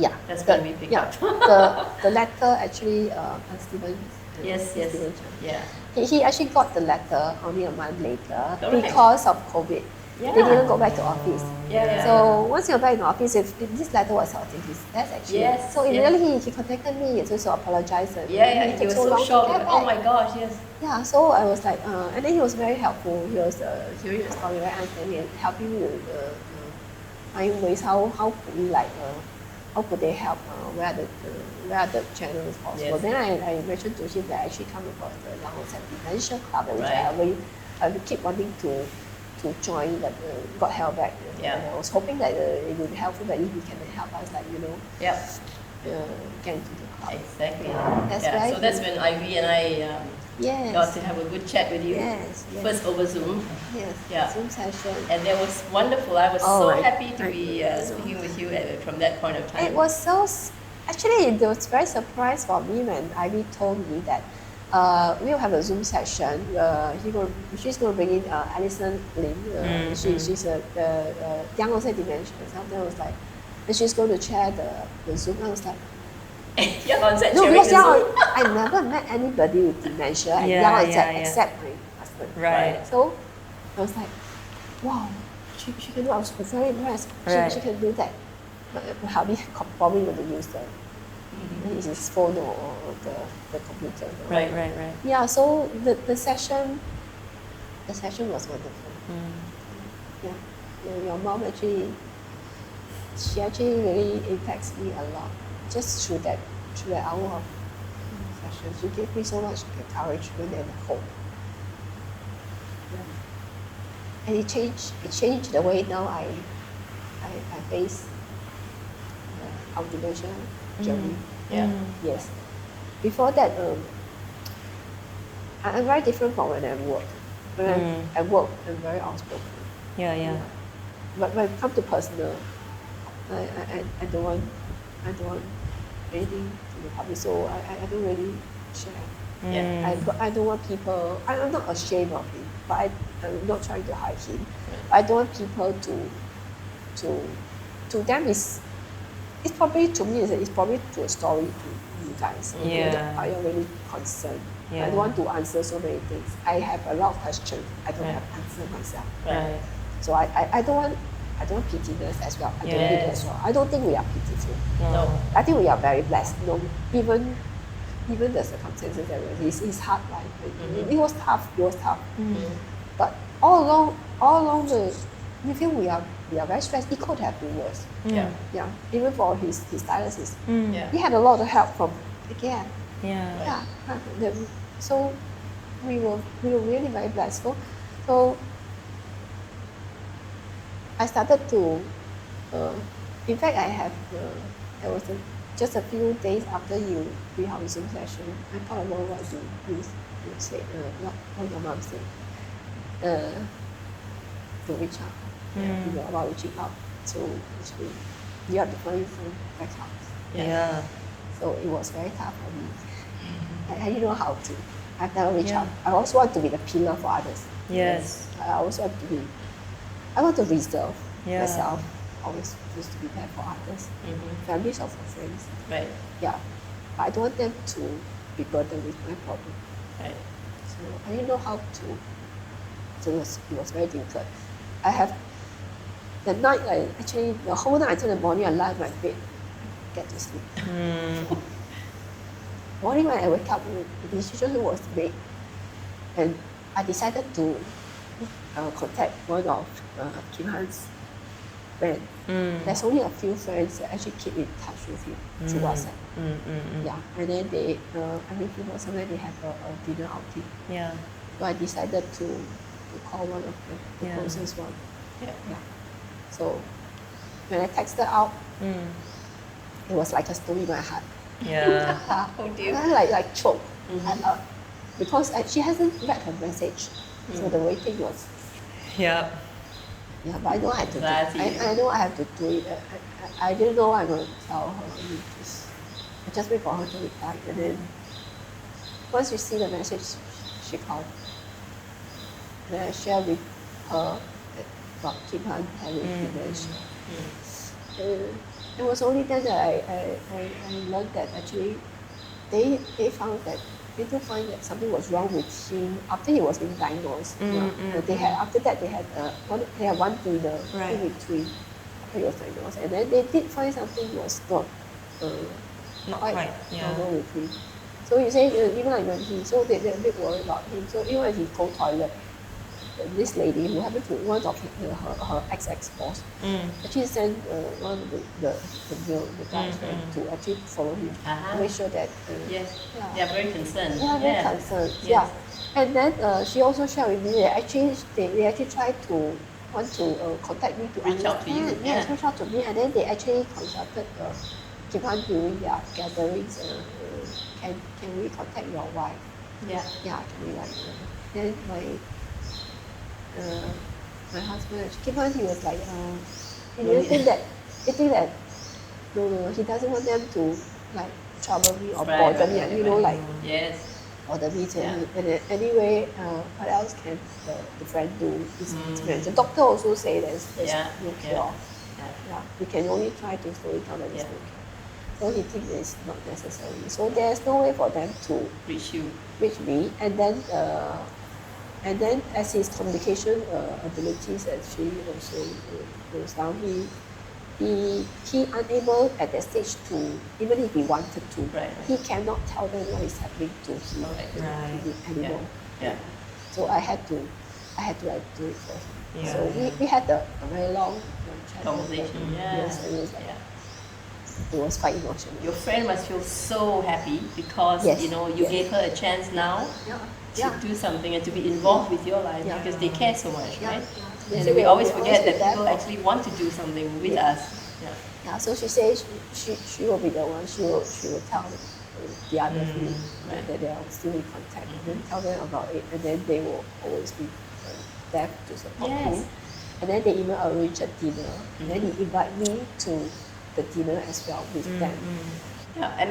Yeah. That's the- when we pick yeah. up. the letter actually Stephen. Yes, yes. Dementia. Yeah. He actually got the letter only a month later Correct. because of COVID. Yeah. They didn't go back to office. Yeah, yeah. So once you're back in office, if this letter was out, that's actually. Yes, So yes. immediately he contacted me and also apologized. And Yeah, it he took was so long to shocked. get Oh back. my gosh, yes. Yeah, so I was like, and then he was very helpful. He was hearing the story, very understanding, and helping me with find ways how could we how could they help? Where are the channels possible? Yes. Then I mentioned to him that I actually come across the Young Onset Dementia Club, which Right. I keep wanting to join, but got held back. Yeah. And I was hoping that it would be helpful, that if he can help us, Yep. get into the club. Exactly. That's yeah. right. So that's when Ivy and I Yes. got to have a good chat with you. Yes. Yes. First over Zoom. Yes. Yeah. Zoom session. And that was wonderful. I was Oh, so right. happy to be speaking with you from that point of time. It was so. Actually, it was very surprised for me when Ivy told me that we'll have a Zoom session. She's going to bring in Alison Lim. She's a young onset dementia. Something I was like, and she's going to chair the Zoom. I was like, Young onset no, sharing because the Zoom. I never met anybody with dementia and Yeah, young onset yeah, yeah. except my husband. Right. So I was like, wow, she can do. I was very impressed. Right. She can do that. But hardly probably going to use his phone or the computer. Right. Yeah. So the session was wonderful. Yeah. Your mom she actually really impacts me a lot just through that hour of session. She gave me so much encouragement and hope. Yeah. And it changed the way now I face our dementia journey. Yeah. Yes. Before that, I'm very different from when I work. When I work, I'm very outspoken. Yeah. But when it comes to personal, I don't want anything to be public, so I don't really share. Yeah. I don't want people. I'm not ashamed of it, but I'm not trying to hide him. I don't want people to them it's probably to me it's probably to a story to you guys. Yeah. Are you really concerned? Yeah. I don't want to answer so many things. I have a lot of questions. I don't have answer myself. Right. So I don't want pitiness as well. I don't need it as well. I don't think we are pitiful. No. I think we are very blessed. Even the circumstances that we're in, it's hard life. It was tough. But all along we feel we are very stressed. It could have been worse. Yeah. Yeah. Even for his dialysis. Yeah. He had a lot of help from again. Yeah. So we were really very blessed. So I started to, in fact, I have, there was just a few days after we had a Zoom session, I thought about what you said, what your mom said, to reach out, about reaching out. So actually, you have to find some backups. Yeah. So it was very tough for me. I didn't know how to. I've never reached out. I also want to be the pillar for others. Yes. I also want to reserve Yeah. myself, always just to be there for others, families or for friends. Right. Yeah. But I don't want them to be burdened with my problem. Right. So I didn't know how to. So it was very difficult. I have the night, the whole night until the morning, I lie in my bed, get to sleep. Morning when I wake up, the decision was made, and I decided to contact one of Kim Han's friends. There's only a few friends that actually keep in touch with him through WhatsApp. Yeah, and then they, people sometimes they have a dinner outing. Yeah. So I decided to call one of the Yeah. closest one. Yeah. So when I texted out, it was like a stone in my heart. Yeah. Oh dear. And I like choke. Because she hasn't read her message. So the waiting was, Yeah. yeah, but I know I had to do That's it. you. I know I have to do it. I didn't know I'm going to tell her. I just wait for her to reply. And then once you see the message, she called. And I share with her about Kim Han having dementia. It was only then that I learned that actually they found that they do find that something was wrong with him after he was being diagnosed. They had after that they had one twinner Right. in between after he was diagnosed, and then they did find something was Not quite. Yeah. normal with him. So you say even like when they're a bit worried about him. So even when he go toilet, this lady who happened to one of her ex-boss actually sent one of the guys to actually follow him, to make sure that Yes. yeah. They are very concerned. Yeah, very concerned. Yeah, and then she also shared with me that actually they actually tried to want to contact me to Reach out to you, understand. yeah. Yes, reach out to me, and then they actually consulted Kim Han during their gatherings. Can we contact your wife? Yeah. Yeah, can we like then my husband Kim Han, he was like he didn't think that no, he doesn't want them to like trouble me or bother me, you know, like Yes. bother me. Yeah. And then anyway, what else can the friend do? The doctor also say there's Yeah. no Yeah. cure. Yeah. Yeah, we can only try to slow it down, but there's Yeah. no cure. So he thinks it's not necessary. So there's no way for them to Reach you. reach me, and then as his communication abilities actually also goes down, he unable at that stage to, even if he wanted to, Right. he cannot tell them what is happening to him Right. anymore. Yeah. So I had to like do it for him. Yeah. So we had a very long chat. Conversation. Yeah. Yes, and it was like, Yeah. it was quite emotional. Your friend must feel so happy because Yes, you know you yes. gave her a chance now Yeah. to Yeah. do something and to be involved with your life Yeah. because they care so much, Yeah. right? They And say we they always will forget always that be there people for- actually want to do something with Yeah. us. Yeah. Yeah, so she says she will be the one. She will tell the other three right. that they are still in contact, and then tell them about it, and then they will always be there to support Yes. him. And then they even arrange a dinner, and then he invite me to the dinner as well with them. Yeah, and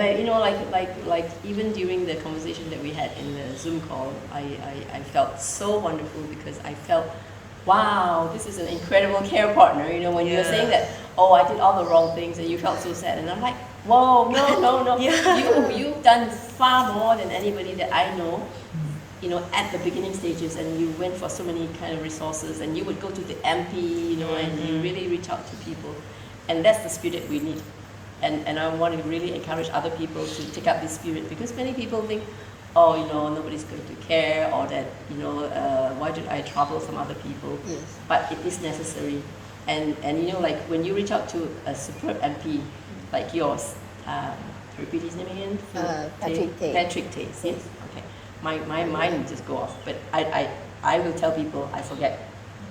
like even during the conversation that we had in the Zoom call, I felt so wonderful because I felt, wow, this is an incredible care partner. You know, when you were saying that, oh, I did all the wrong things and you felt so sad, and I'm like, whoa, no, you've done far more than anybody that I know. You know, at the beginning stages, and you went for so many kind of resources, and you would go to the MP, you know, and you really reach out to people, and that's the spirit we need. And I want to really encourage other people to take up this spirit because many people think, oh, you know, nobody's going to care, or that, you know, why did I trouble some other people? Yes. But it is necessary. And you know, like when you reach out to a superb MP like yours, repeat his name again? Patrick Tay. Patrick Tay, yes? Okay. My mind will just go off. But I will tell people I forget.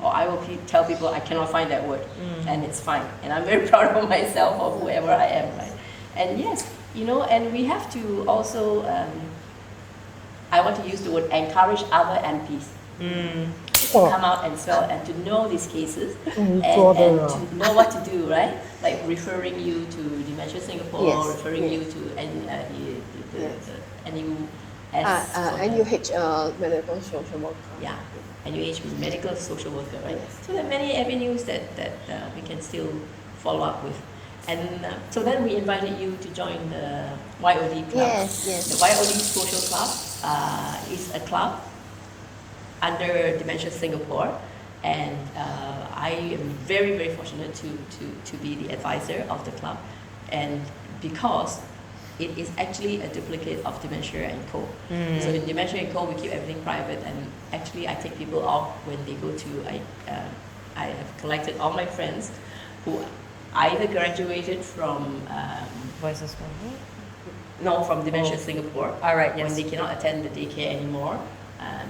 Or I will tell people I cannot find that word. And it's fine. And I'm very proud of myself or whoever I am, right? And yes, you know, and we have to also, I want to use the word encourage other MPs to come out and spell and to know these cases and to know what to do, right? Like referring you to Dementia Singapore, Yes, referring yes. you to the NUS. NUH medical social worker. Yeah, NUH medical social worker, right? Yes. So there are many avenues that we can still follow up with. And so then we invited you to join the YOD club. Yes, yes. The YOD Social Club is a club under Dementia Singapore, and I am very, very fortunate to be the advisor of the club, and because it is actually a duplicate of Dementia & Co. So in Dementia & Co, we keep everything private, and actually I take people off when they go to, I have collected all my friends who either graduated from, Voices from no, from Dementia Singapore. All right, When yes. they cannot attend the daycare anymore,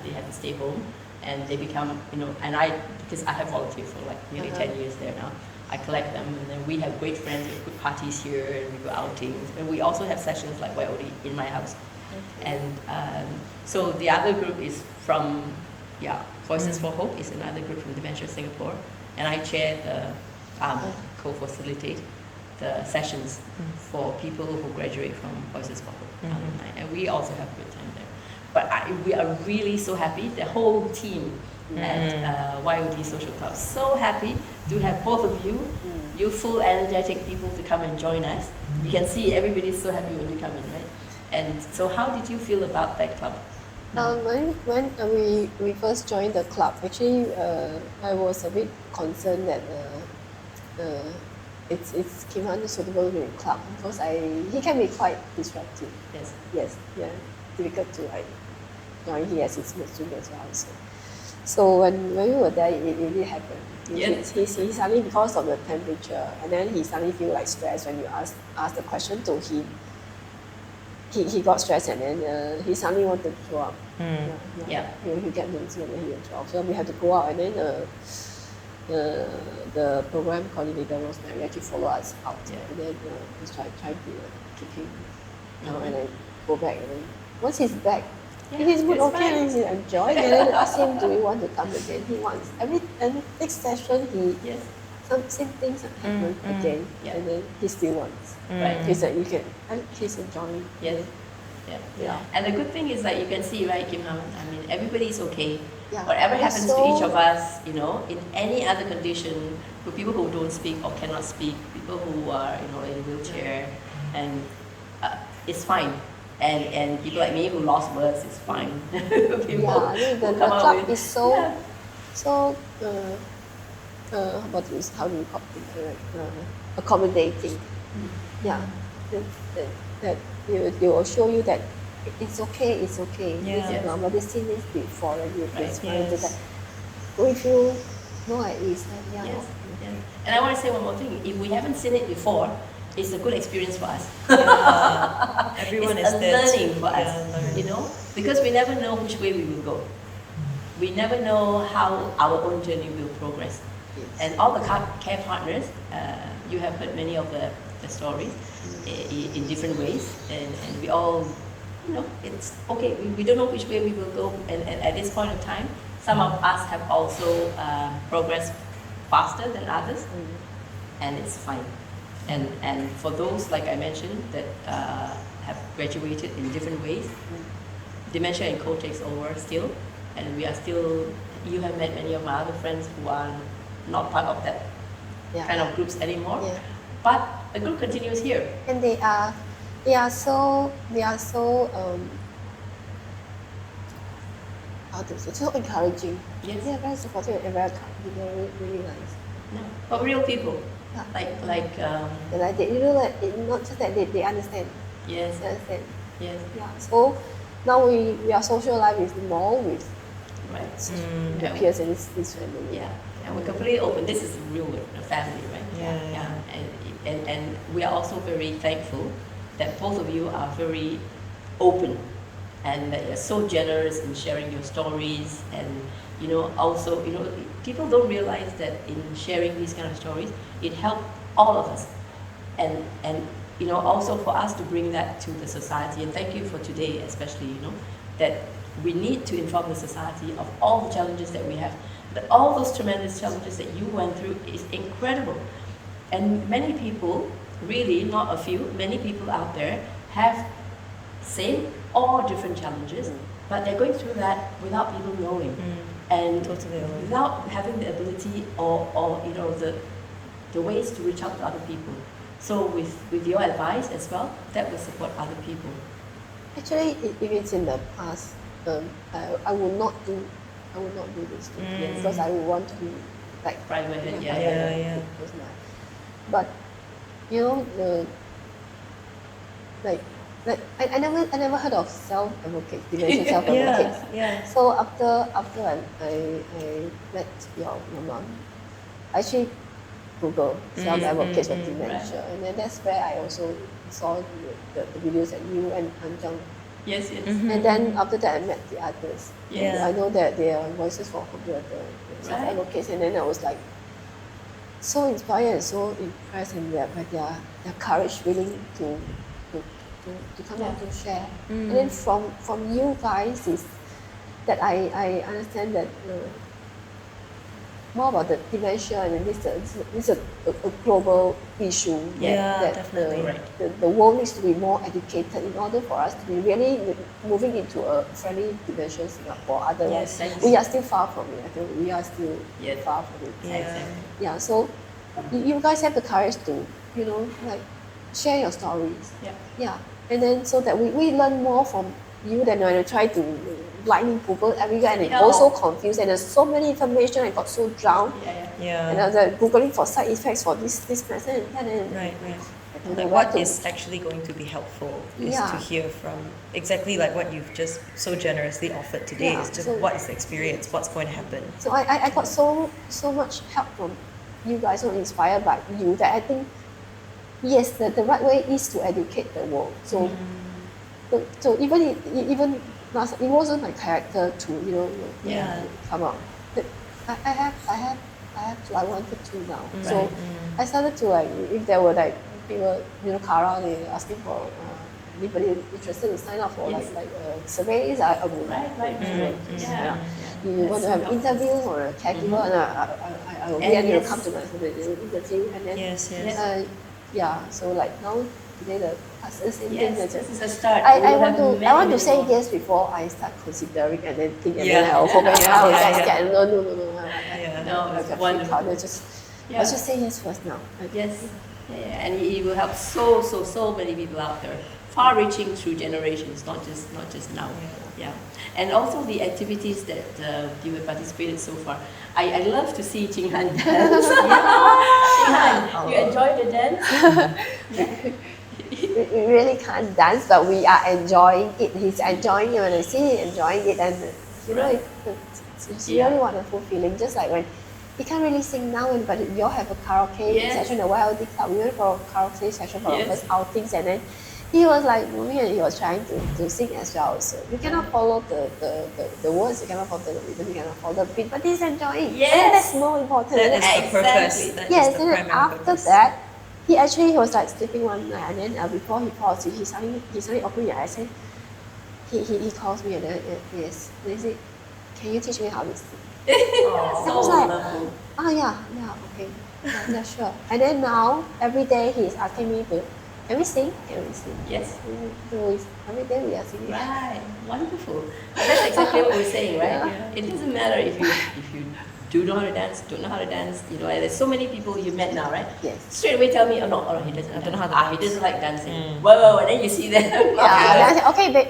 they have to stay home, and they become, you know, and because I have volunteered for like nearly 10 years there now, I collect them, and then we have great friends, we put parties here, and we go outings, and we also have sessions like YOD in my house. And so the other group is from, Voices for Hope is another group from Dementia Singapore, and I chair co-facilitate the sessions for people who graduate from Voices for Hope alumni, and we also have a good time there. But we are really so happy, the whole team at YOD Social Club, so happy to have both of you, youthful, energetic people to come and join us. You can see everybody's so happy when you come in, right? And so how did you feel about that club? When we first joined the club, actually I was a bit concerned that it's Kim Han suitable in the club because he can be quite disruptive. Yes, difficult to join. He has his mood swing as well. So when we were there, it really happened. He suddenly, because of the temperature, and then he suddenly feel like stressed when you ask the question to him. He got stressed, and then he suddenly wanted to throw up. He get woozy and then he will throw up. So we had to go out, and then the program coordinator Rosemary actually follow us out, and then we try to keep him, and then go back, and then once he's back, he's good, okay, and he's enjoying, and then ask him, do you want to come again? He wants every next session some same things happen again, and then he still wants. Right? He's like, he's enjoying. And the good thing is that you can see, right, Kim Han, I mean, everybody's okay. Yeah. Whatever happens to each of us, in any other condition, for people who don't speak or cannot speak, people who are, in a wheelchair, and it's fine. And people like me who lost words, it's fine. People I mean, the club is so how do you call it? Accommodating. That they will show you that it's okay. This is normal. They've seen this before, and it's fine. Go if you know at least. And I want to say one more thing. If we haven't seen it before, it's a good experience for us. Everyone it's is a there learning for us, because we never know which way we will go. We never know how our own journey will progress. And all the care partners, you have heard many of the stories in different ways, and we all, it's okay. We don't know which way we will go, and at this point of time, some of us have also progressed faster than others, and it's fine. And for those, like I mentioned, that have graduated in different ways, Dementia and Co takes over still, and we are still, you have met many of my other friends who are not part of that kind of groups anymore, but the group continues here. And they are so how to say, so encouraging. They are very supportive and very kind. They're really nice. But real people. Like they, not just that they understand. They understand. So now we are socializing more with the peers in this family. And we're completely open. This is real family, right? And we are also very thankful that both of you are very open, and that you're so generous in sharing your stories, and also people don't realize that in sharing these kind of stories, it helped all of us, and also for us to bring that to the society. And thank you for today, especially that we need to inform the society of all the challenges that we have. That all those tremendous challenges that you went through is incredible, and many people, really not a few, many people out there have same or different challenges, but they're going through that without people knowing, and without having the ability or the ways to reach out to other people. So with your advice as well, that will support other people. Actually, if it's in the past, I would not do this because I would want to be like private. But I never heard of dementia self-advocates. So after I met your mom, I actually Google self-advocates of dementia, and then that's where I also saw the videos that you and Anjang. And then after that I met the others. I know that there are Voices for Hope, the self-advocates, and then I was like, so inspired and so impressed and by their courage, willing to come out to share. And then from you guys is that I understand that more about the dementia, and this is a global issue. Yeah, that definitely. the world needs to be more educated in order for us to be really moving into a friendly dementia Singapore. Otherwise, Yes, we are still far from it. I think we are still far from it. Yeah. Yeah, so you guys have the courage to, like share your stories. Yeah. Yeah, and then so that we learn more from you than when I try to blindly Google everywhere and it Yeah. also confused and there's so many information. I got so drowned. Yeah. And I was like Googling for side effects for this medicine and then Right. I don't know Like what what to. is actually going to be helpful is Yeah. to hear from exactly like what you've just so generously offered today. Yeah, It's just so- what is the experience, what's going to happen. So I got so much help from you guys, so inspired by you that I think yes, the right way is to educate the world. So even last, it wasn't my character to Yeah. come out. But I have to. I wanted to now. So I started to like if there were like people Kara, they asking for anybody interested to sign up for Yes. like surveys. I would Right. Yeah. you want to have an interview or a caregiver, and I will be And able to yes. come to my interview, and then Yes. so like now today the same thing. Yes, this is a start. I We'll want have to I want many to say more. yes before I start considering and then think and Yeah. then I will hope and I will Yeah. just get no. Yeah. No, I it's got wonderful. freaked out. Let's just say yes first now. Yes, yeah, and he will help so many people out there, far-reaching through generations, not just now. Yeah, and also the activities that you have participated so far. I love to see Ching Han dance. Ching Han, you enjoy the dance? We really can't dance, but we are enjoying it. He's enjoying it when I see him enjoying it, and it's Yeah. really wonderful feeling. Just like when he can't really sing now, but we all have a karaoke Yes. session at YOD club. We went for a karaoke session for our Yes. first outings, and then he was like moving and he was trying to sing as well. So you cannot follow the words, you cannot follow the rhythm, you cannot follow the beat, but he's enjoying. Yes. And that's more important. That And is then- the purpose. Exactly. That is Yes, the and then primary after purpose. that, he was like sleeping one night, and then before he falls asleep, he suddenly opened his eyes and he calls me and then yes, and he said, "Can you teach me how to sing?" So I was like, lovely. yeah, okay, yeah, sure. And then now every day he's asking me to, can we sing? Yes. So every day we are singing. Right, wonderful. That's exactly what we're saying, right? It doesn't matter if you do know how to dance, don't know how to dance. And there's so many people you met now, right? Yes. Straight away tell me, oh no, he doesn't. I don't know how to He dance. doesn't like dancing. Whoa, and then you see them. Yeah, and I said, okay, but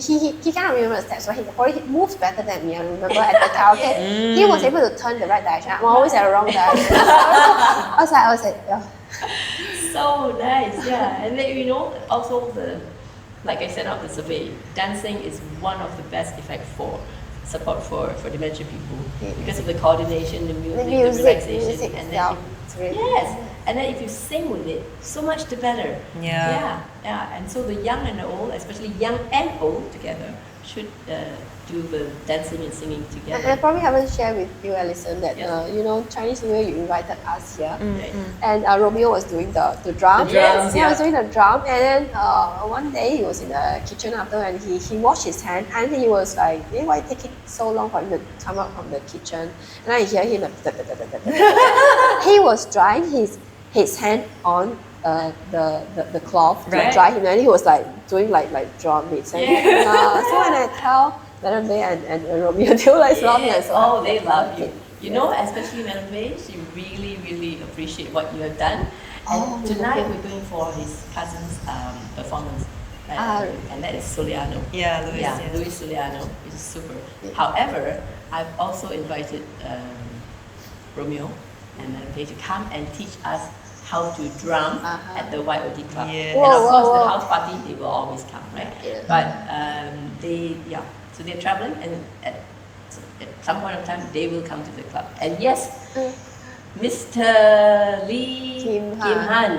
he cannot remember the steps, so he moves better than me. I remember at the karaoke, he was able to turn the right direction. I'm always at the wrong direction. I was like, yeah. So nice, yeah. And then, also like I said out the survey, dancing is one of the best effect for support for dementia people because of the coordination, the music, the relaxation, and then itself, it's really yes, and then if you sing with it, so much the better. Yeah. Yeah. And so the young and the old, especially young and old together, should do the dancing and singing And I together. probably haven't shared with you, Alison, that Yes. Chinese New Year you invited us here, Right. and Romeo was doing the drum. The drums, He yeah. was doing the drum, and then one day he was in the kitchen after, and he washed his hand, and he was like, why it taking so long for him to come out from the kitchen? And I hear him like, he was drying his hand on the cloth to Right. dry him, and he was like doing like drum beats. And, so when I tell Madam Bay and Romeo, they were like laughing and Yes. so Oh, they love you. Especially Madam Bay, she really, really appreciate what you have done. And Oh, tonight okay. we're going for his cousin's performance. Ah. And that is Soliano. Yeah, Louis. Yeah, yes. Luis Soliano, which is super. Yeah. However, I've also invited Romeo and Madam Bay to come and teach us how to drum Uh-huh. at the YOD club. Yeah. And of Whoa, course, whoa, the whoa. house party, they will always come, right? Yeah. But so they're traveling, and at some point of time, they will come to the club. And yes, Mr. Lee Kim Kim Han. Han,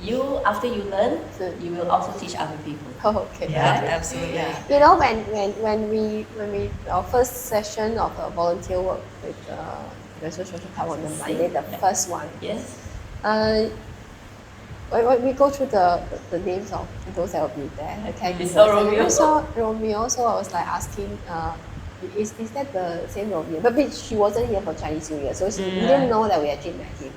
Mm. after you learn, Mm. you will also teach other people. Oh, okay. Yeah, Right? absolutely. Yeah. When we our first session of volunteer work with Dementia Social Club on the Monday, the first one. Yes. When we go through the names of those that will be there, the caregivers. saw Romeo. I saw Romeo, so I was like asking, is that the same Romeo? But she wasn't here for Chinese New Year, so she didn't know that we actually met him.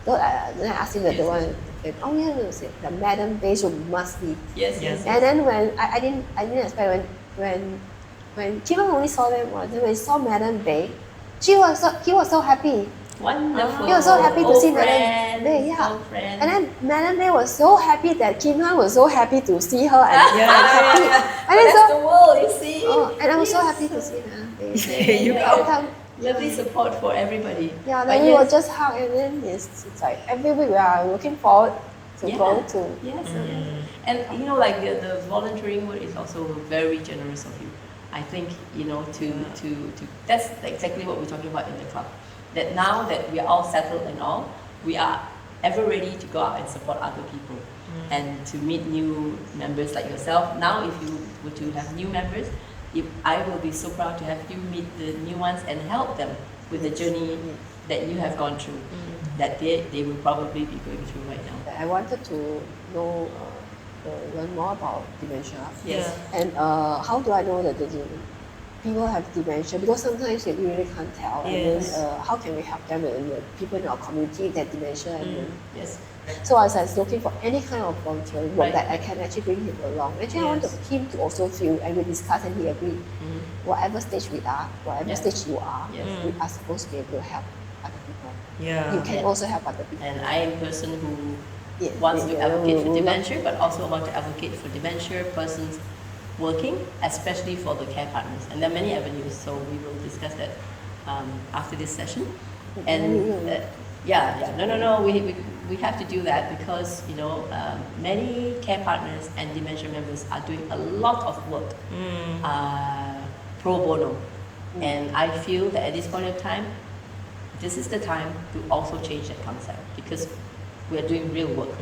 So, then I asked him the one, oh yeah, no, the Madam Bay, so must be. Yes, yes. And then when I didn't expect when Kim only saw them once, and when he saw Madam Bay, he was so happy. Wonderful. He was so happy to Old see friend, Madam Bay, yeah. old friend. And then Madam Bay was so happy that Kim Han was so happy to see her. And, and then That's the world, you see. and I was so happy to see Madam Bay. You Every time, Lovely support for everybody. yeah, But then we will just hug, and then it's like every week we are looking forward to go to. Yes, yes. And you know, like the volunteering work is also very generous of you. I think, you know, to that's exactly what we're talking about in the club. That now that we are all settled and all, we are ever ready to go out and support other people and to meet new members like yourself. Now, if you were to have new members, I will be so proud to have you meet the new ones and help them with the journey that you have gone through, that they will probably be going through right now. I wanted to know, learn more about dementia. Yes. And how do I know that people have dementia? Because sometimes you really can't tell. Yes. And then, how can we help them and the people in our community that dementia? And then, Yes. so I was looking for any kind of volunteering work Right. that I can actually bring him along. Actually, I wanted him to also feel, and we discussed and he agreed. Whatever stage we are, whatever stage you are, we are supposed to be able to help other people. Yeah. You can also help other people. And I am a person who Yeah, wants to advocate for we dementia, but also want to advocate for dementia persons working, especially for the care partners. And there are many avenues, so we will discuss that after this session. And no, we have to do that because, you know, many care partners and dementia members are doing a lot of work pro bono. And I feel that at this point of time, this is the time to also change that concept because we are doing real work.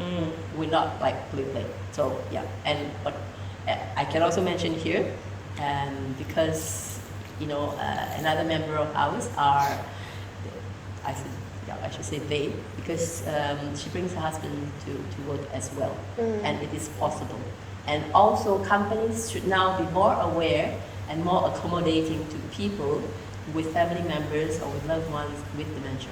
We're not like play. So yeah, and but I can also mention here, because you know another member of ours are, I should say they, because she brings her husband to work as well, and it is possible. And also companies should now be more aware and more accommodating to people with family members or with loved ones with dementia.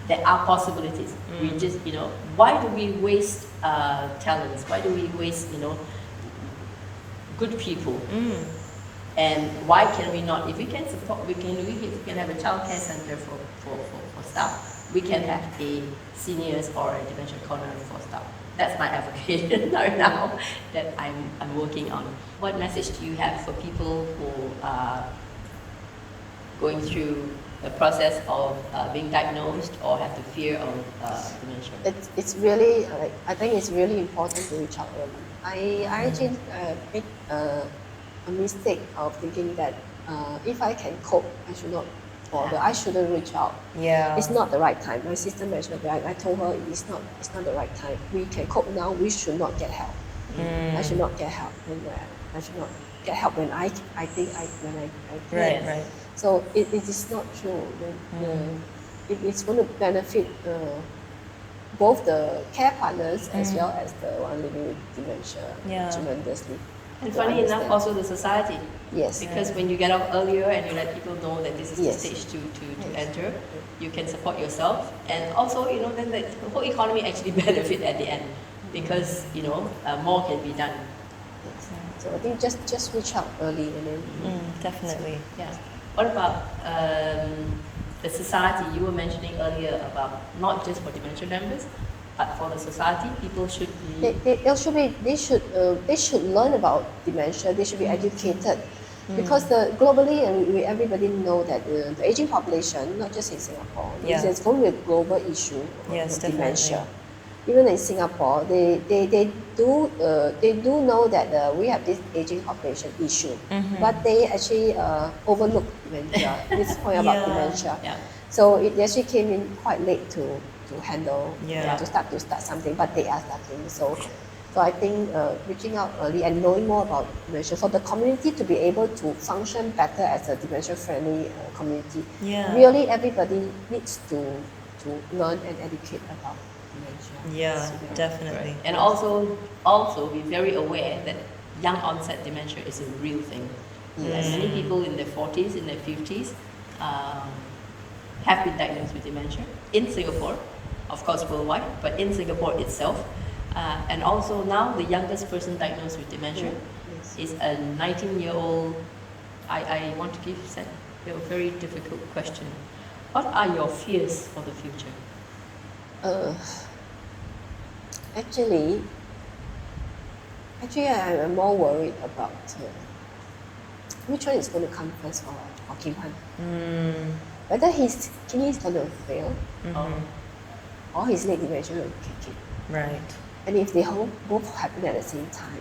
There are possibilities. We just, you know, why do we waste talents? Why do we waste, you know, good people? And why can we not? If we can support, we can have a childcare center for staff. We can have a seniors or a dementia corner for staff. That's my advocacy right now that I'm working on. What message do you have for people who are going through the process of being diagnosed or have the fear of dementia? It's really I think it's really important to reach out early. I actually make a mistake of thinking that if I can cope, I should not bother. I shouldn't reach out. Yeah. It's not the right time. My sister mentioned that. I told her it's not the right time. We can cope now. We should not get help. I should not get help when I should not get help when I think when I can. Right. So it is not true. It's going to benefit both the care partners as well as the one living with dementia tremendously. And funny enough, also the society. Yes. Because when you get out earlier and you let people know that this is the Yes. stage to enter, you can support yourself. And also, you know, then the whole economy actually benefit at the end because, you know, more can be done. Yes. So I think just reach out early and then. Definitely. Yeah. What about the society? You were mentioning earlier about not just for dementia members, but for the society, people should be. They should learn about dementia. They should be educated, because globally and everybody know that the aging population, not just in Singapore, it's going to be a global issue. Yes, of dementia. definitely. Even in Singapore, they do know that we have this aging population issue, but they actually overlook dementia. This point about dementia. Yeah. So it actually came in quite late to handle, Yeah. to start something, but they are starting. So So I think reaching out early and knowing more about dementia for the community to be able to function better as a dementia-friendly community. Yeah. Really, everybody needs to learn and educate about dementia. Yeah, So, definitely. And also be very aware that young onset dementia is a real thing. And many people in their 40s, in their 50s, have been diagnosed with dementia in Singapore, of course worldwide, but in Singapore itself. And also now the youngest person diagnosed with dementia is a 19-year-old. I want to give Seth a very difficult question. What are your fears for the future? Actually, I'm more worried about which one is going to come first for Kim Han. Whether his kidney is going to fail or his late dementia will kick in. Right, And if they both happen at the same time,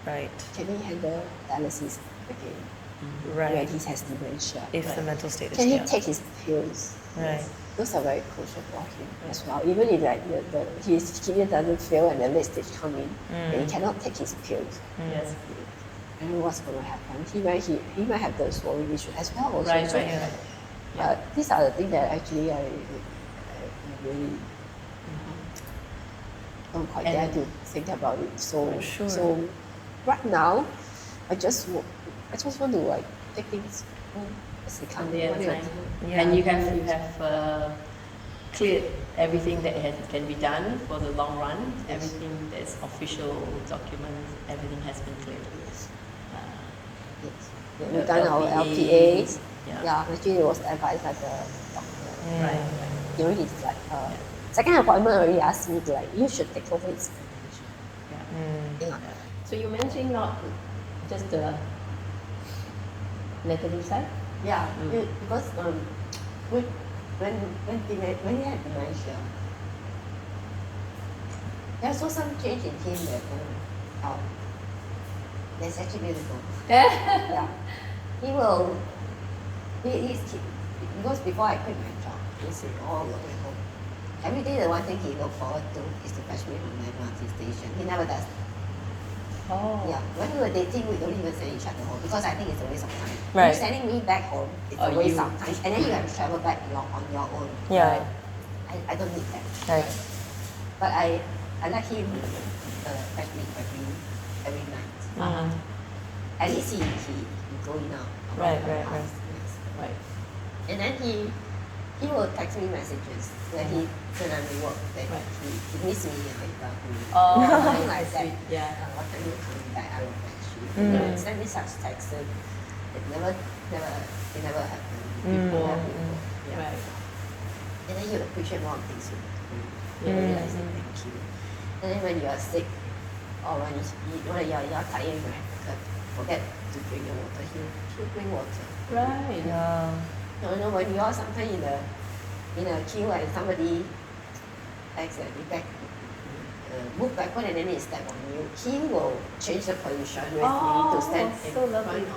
right, can he handle dialysis again when right. he has dementia? If the mental state is Can he yeah. take his pills? Right. Those are very crucial for him as well. Even if like his kidney doesn't fail and the late stage come in, and he cannot take his pills. Yes. I don't know what's going to happen. He might have the swallowing issue as well. Also. Right, So, right. these are the things that actually I really don't quite dare to think about it. So Sure. so right now, I just want to like take things as they come. One day at a one day time. Yeah. And you have cleared everything that can be done for the long run. Everything that's official documents, everything has been cleared. Yes. Uh, Yeah, we've done our LPA. LPAs. Yeah. Yeah, actually it was advised by the doctor. Right. During his like second appointment already asked me to like you should take over his medication. Yeah. Yeah. So you mentioned not just the negative side. Yeah, because when he had dementia, there's also some change in him that that's actually beautiful. Yeah, because before I quit my job, he said, "Oh, you're at home." Every day, the one thing he look forward to is to fetch me from my MRT station. He never does. Oh. Yeah, when we were dating, we don't even send each other home because I think it's a waste of time. Right. You sending me back home, it's a waste of time, and then you have to travel back on your own. Yeah. I don't need that. Right. But I let him fetch me every night. Uh-huh. At least he going out. Right, around the right, house, yes. Right. And then he will text me messages when I'm at work that Right. he miss me and love me. Oh, Something like that. sweet. Yeah. What time you coming back? I will fetch you. You know, send me such texts. It never happened before. Yeah. Right. And then you appreciate more things you do. You realize that thank you. And then when you are sick or when you're tired, you forget to drink your water. He'll bring water. Right. Yeah. No, when you are sometimes in a queue and somebody accidentally move backward and then he step on you, he will change the position with me to stand in so front lovely. of me.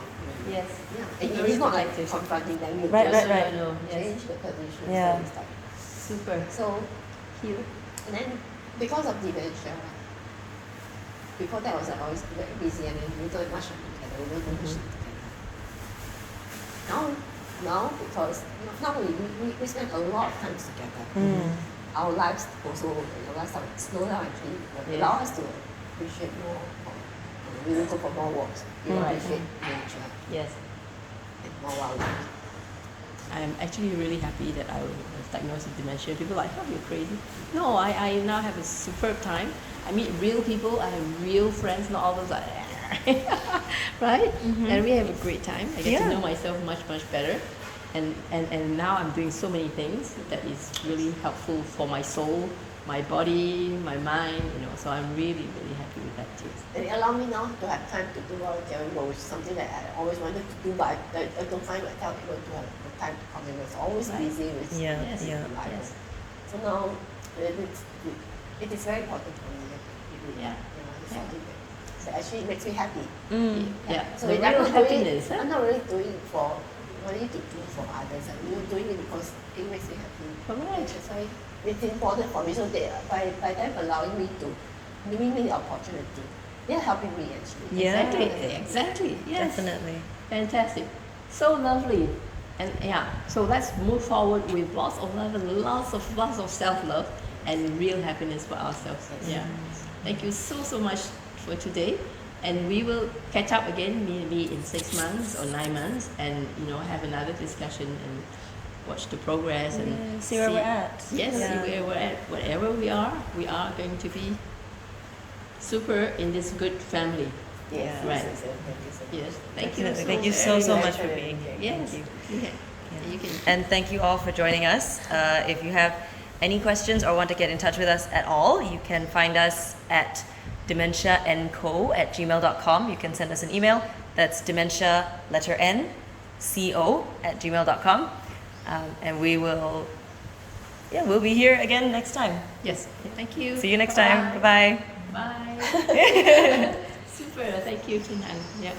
Yes. Yeah. And Very it's not like protective. confronting them. You Right, just right, right. No, yes. change the position. Yeah. So it's like, Super. so Cute. and then because of dementia, before that was always very busy and then we don't have much time together. We don't do much time together. Now because now we spend a lot of time together. Our lives also slow down actually. Yes. Allow us to appreciate more. We will go for more walks. We will Right. appreciate nature Yes. and more wildlife. I'm actually really happy that I was diagnosed with dementia. People are like, oh, you're crazy. No, I now have a superb time. I meet real people. I have real friends, not all those like, right? And we have a great time. I get to Yeah. know myself much, much better. And now I'm doing so many things that is really helpful for my soul, my body, my mind, so I'm really, really happy with that too. And it allowed me now to have time to do volunteering work, which is something that I always wanted to do, but I don't find myself able to have the time to come in. It's always Right. busy with Yeah, Yes, yeah. life. yes. So now it is very important for me. Yeah. It's something that actually makes me happy. Yeah. So The I'm real not happiness. I'm not really doing it for wanting to do for others. I'm doing it because it makes me happy. Correct. That's why it's important for me. So they by them allowing me to giving me the opportunity. They're helping me actually. Yeah. Exactly. Yes. Definitely. Fantastic. So lovely. And yeah, so let's move forward with lots of love and lots of self-love and real happiness for ourselves. Yeah. Thank you so much for today. And we will catch up again maybe in 6 months or 9 months and have another discussion and watch the progress and See where we're at. Yes, Yeah. see where we're at. Whatever we are going to be super in this good family. Yes, Right. yes, thank you so much. Yes. Thank you. Definitely. Thank you so very much for much. being here. Yes. Thank you. Yeah. You can. And thank you all for joining us. If you have any questions or want to get in touch with us at all, you can find us at dementianco@gmail.com. You can send us an email. That's dementia letter N co@gmail.com. And we'll be here again next time. Yes. Thank you. See you next time. Bye-bye. Bye. Super. Thank you, Chin Han. Yeah.